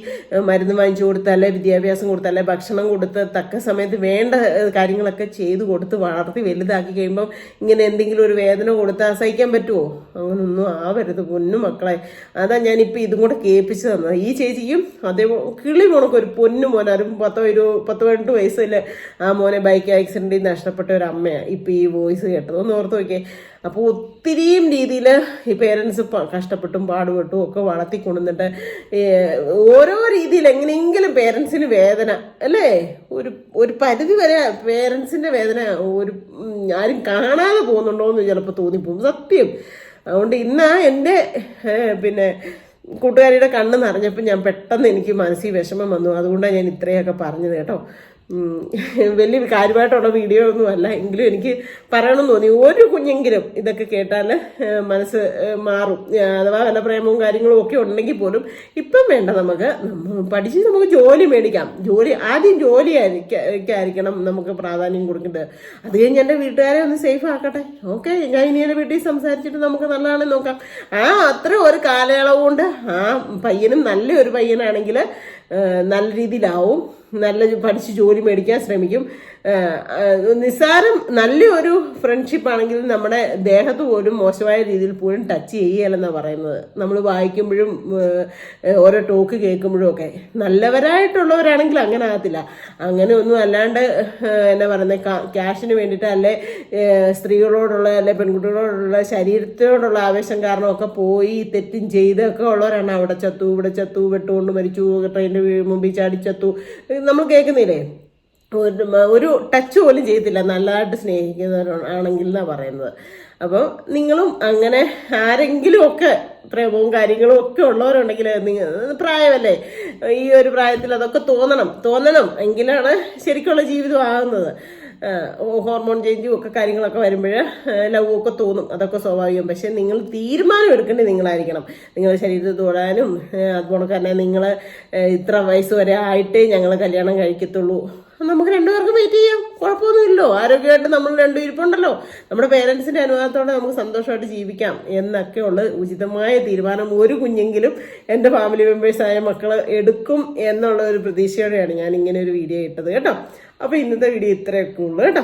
മരുന്ന് വാങ്ങിച്ചു കൊടുത്തല്ലേ, വിദ്യാഭ്യാസം കൊടുത്തല്ലേ, ഭക്ഷണം കൊടുത്ത് തക്ക സമയത്ത് വേണ്ട കാര്യങ്ങളൊക്കെ ചെയ്ത് കൊടുത്ത് വളർത്തി വലുതാക്കി കഴിയുമ്പം ഇങ്ങനെ എന്തെങ്കിലും ഒരു വേദന കൊടുത്താൽ സഹിക്കാൻ പറ്റുമോ? അങ്ങനൊന്നും ആവരുത് പൊന്നു മക്കളെ. അതാ ഞാനിപ്പോൾ ഇതും കൂടെ കേൾപ്പിച്ചു തന്നത്. ഈ ചേച്ചിക്കും അതേ കിളി പോണക്കൊരു പൊന്നു മോനാരും 10-12 വയസ്സിൽ ആ മോനെ ബൈക്ക് ആക്സിഡൻറ്റിൽ നഷ്ടപ്പെട്ട ഒരു അമ്മയാണ് ഇപ്പോൾ ഈ വോയിസ് കേട്ടത്. ഒന്ന് ഓർത്ത് നോക്കിയേ. അപ്പോൾ ഒത്തിരിയും രീതിയിൽ ഈ പേരൻസ് കഷ്ടപ്പെട്ടും പാടുപെട്ടും ഒക്കെ വളർത്തിക്കൊണ്ടിട്ട് ഓരോ രീതിയിൽ എങ്ങനെയെങ്കിലും പേരൻസിന് വേദന അല്ലേ, ഒരു പരിധി വരെ പേരൻസിൻ്റെ വേദന ആരും കാണാതെ പോകുന്നുണ്ടോ എന്ന് ചിലപ്പോൾ തോന്നിപ്പോകും. സത്യം. അതുകൊണ്ട് ഇന്ന് എൻ്റെ കൂട്ടുകാരിയുടെ കണ്ണ് നിറഞ്ഞപ്പോൾ ഞാൻ പെട്ടെന്ന് എനിക്ക് മനസ്സിൽ വിഷമം വന്നു. അതുകൊണ്ടാണ് ഞാൻ ഇത്രയൊക്കെ പറഞ്ഞത് കേട്ടോ. വലിയ കാര്യമായിട്ടുള്ള വീഡിയോ ഒന്നും അല്ല, എങ്കിലും എനിക്ക് പറയണമെന്ന് തോന്നി. ഒരു കുഞ്ഞെങ്കിലും ഇതൊക്കെ കേട്ടാൽ മനസ്സ് മാറും. അഥവാ വല്ല പ്രേമവും കാര്യങ്ങളും ഒക്കെ ഉണ്ടെങ്കിൽ പോലും ഇപ്പം വേണ്ട, നമുക്ക് പഠിച്ച് നമുക്ക് ജോലി മേടിക്കാം. ആദ്യം ജോലി ആയിരിക്കണം നമുക്ക് പ്രാധാന്യം കൊടുക്കേണ്ടത്. അത് കഴിഞ്ഞ് എൻ്റെ വീട്ടുകാരെ ഒന്ന് സേഫ് ആക്കട്ടെ. ഓക്കെ, ഞാൻ ഇനി എൻ്റെ വീട്ടിൽ സംസാരിച്ചിട്ട് നമുക്ക് നല്ലതാണെന്ന് നോക്കാം. അത്ര ഒരു കാലയളവ് കൊണ്ട് ആ പയ്യനും നല്ലൊരു പയ്യനാണെങ്കിൽ നല്ല രീതിയിലാവും, നല്ല പഠിച്ച് ജോലി മേടിക്കാൻ ശ്രമിക്കും. നിസ്സാരം നല്ലൊരു ഫ്രണ്ട്ഷിപ്പ് ആണെങ്കിൽ നമ്മുടെ ദേഹത്ത് പോലും മോശമായ രീതിയിൽ പോലും ടച്ച് ചെയ്യലെന്നാണ് പറയുന്നത്. നമ്മൾ വായിക്കുമ്പോഴും ഓരോ ടോക്ക് കേൾക്കുമ്പോഴും ഒക്കെ നല്ലവരായിട്ടുള്ളവരാണെങ്കിൽ അങ്ങനെ ആകത്തില്ല. അങ്ങനെ ഒന്നും അല്ലാണ്ട് എന്നാ പറയുന്നത്, ക്യാഷിന് വേണ്ടിയിട്ട് അല്ലെ സ്ത്രീകളോടുള്ള അല്ലെ പെൺകുട്ടികളോടുള്ള ശരീരത്തിനോടുള്ള ആവേശം കാരണമൊക്കെ പോയി തെറ്റും ചെയ്തൊക്കെ ഉള്ളവരാണ് അവിടെ ചത്തു ഇവിടെ ചത്തു, വെട്ടുകൊണ്ട് മരിച്ചു, ട്രെയിനിൻ്റെ മുമ്പിൽ ചാടി ചത്തു, നമ്മൾ കേൾക്കുന്നില്ലേ. ഒരു ടച്ച് പോലും ചെയ്യത്തില്ല നല്ലതായിട്ട് സ്നേഹിക്കുന്നവരാണെങ്കിൽ എന്നാണ് പറയുന്നത്. അപ്പോൾ നിങ്ങളും അങ്ങനെ ആരെങ്കിലും ഒക്കെ പ്രേമവും കാര്യങ്ങളും ഒക്കെ ഉള്ളവരുണ്ടെങ്കിൽ പ്രായമല്ലേ, ഈ ഒരു പ്രായത്തിൽ അതൊക്കെ തോന്നണം എങ്കിലാണ് ശരിക്കുള്ള ജീവിതം ആകുന്നത്. ഹോർമോൺ ചേഞ്ചും ഒക്കെ കാര്യങ്ങളൊക്കെ വരുമ്പോൾ ലവ് ഒക്കെ തോന്നും, അതൊക്കെ സ്വാഭാവികം. പക്ഷെ നിങ്ങൾ തീരുമാനം എടുക്കേണ്ടത് നിങ്ങളായിരിക്കണം. നിങ്ങളുടെ ശരീരത്തിൽ തൊടാനും അതുപോലെ തന്നെ നിങ്ങൾ ഇത്ര വയസ്സ് വരെ ആയിട്ടേ ഞങ്ങൾ കല്യാണം കഴിക്കത്തുള്ളൂ, നമുക്ക് രണ്ടുപേർക്കും വെയിറ്റ് ചെയ്യാം, കുഴപ്പമൊന്നുമില്ലോ. ആരോഗ്യമായിട്ട് നമ്മൾ രണ്ടും ഇരിപ്പുണ്ടല്ലോ, നമ്മുടെ പേരൻസിന്റെ അനുവാദത്തോടെ നമുക്ക് സന്തോഷമായിട്ട് ജീവിക്കാം എന്നൊക്കെയുള്ള ഉചിതമായ തീരുമാനം ഒരു കുഞ്ഞെങ്കിലും എൻ്റെ ഫാമിലി മെമ്പേഴ്സായ മക്കൾ എടുക്കും എന്നുള്ള ഒരു പ്രതീക്ഷയോടെയാണ് ഞാൻ ഇങ്ങനെ ഒരു വീഡിയോ ഇട്ടത് കേട്ടോ. അപ്പോൾ ഇന്നത്തെ വീഡിയോ ഇത്രയൊക്കെ ഉള്ളൂ കേട്ടോ.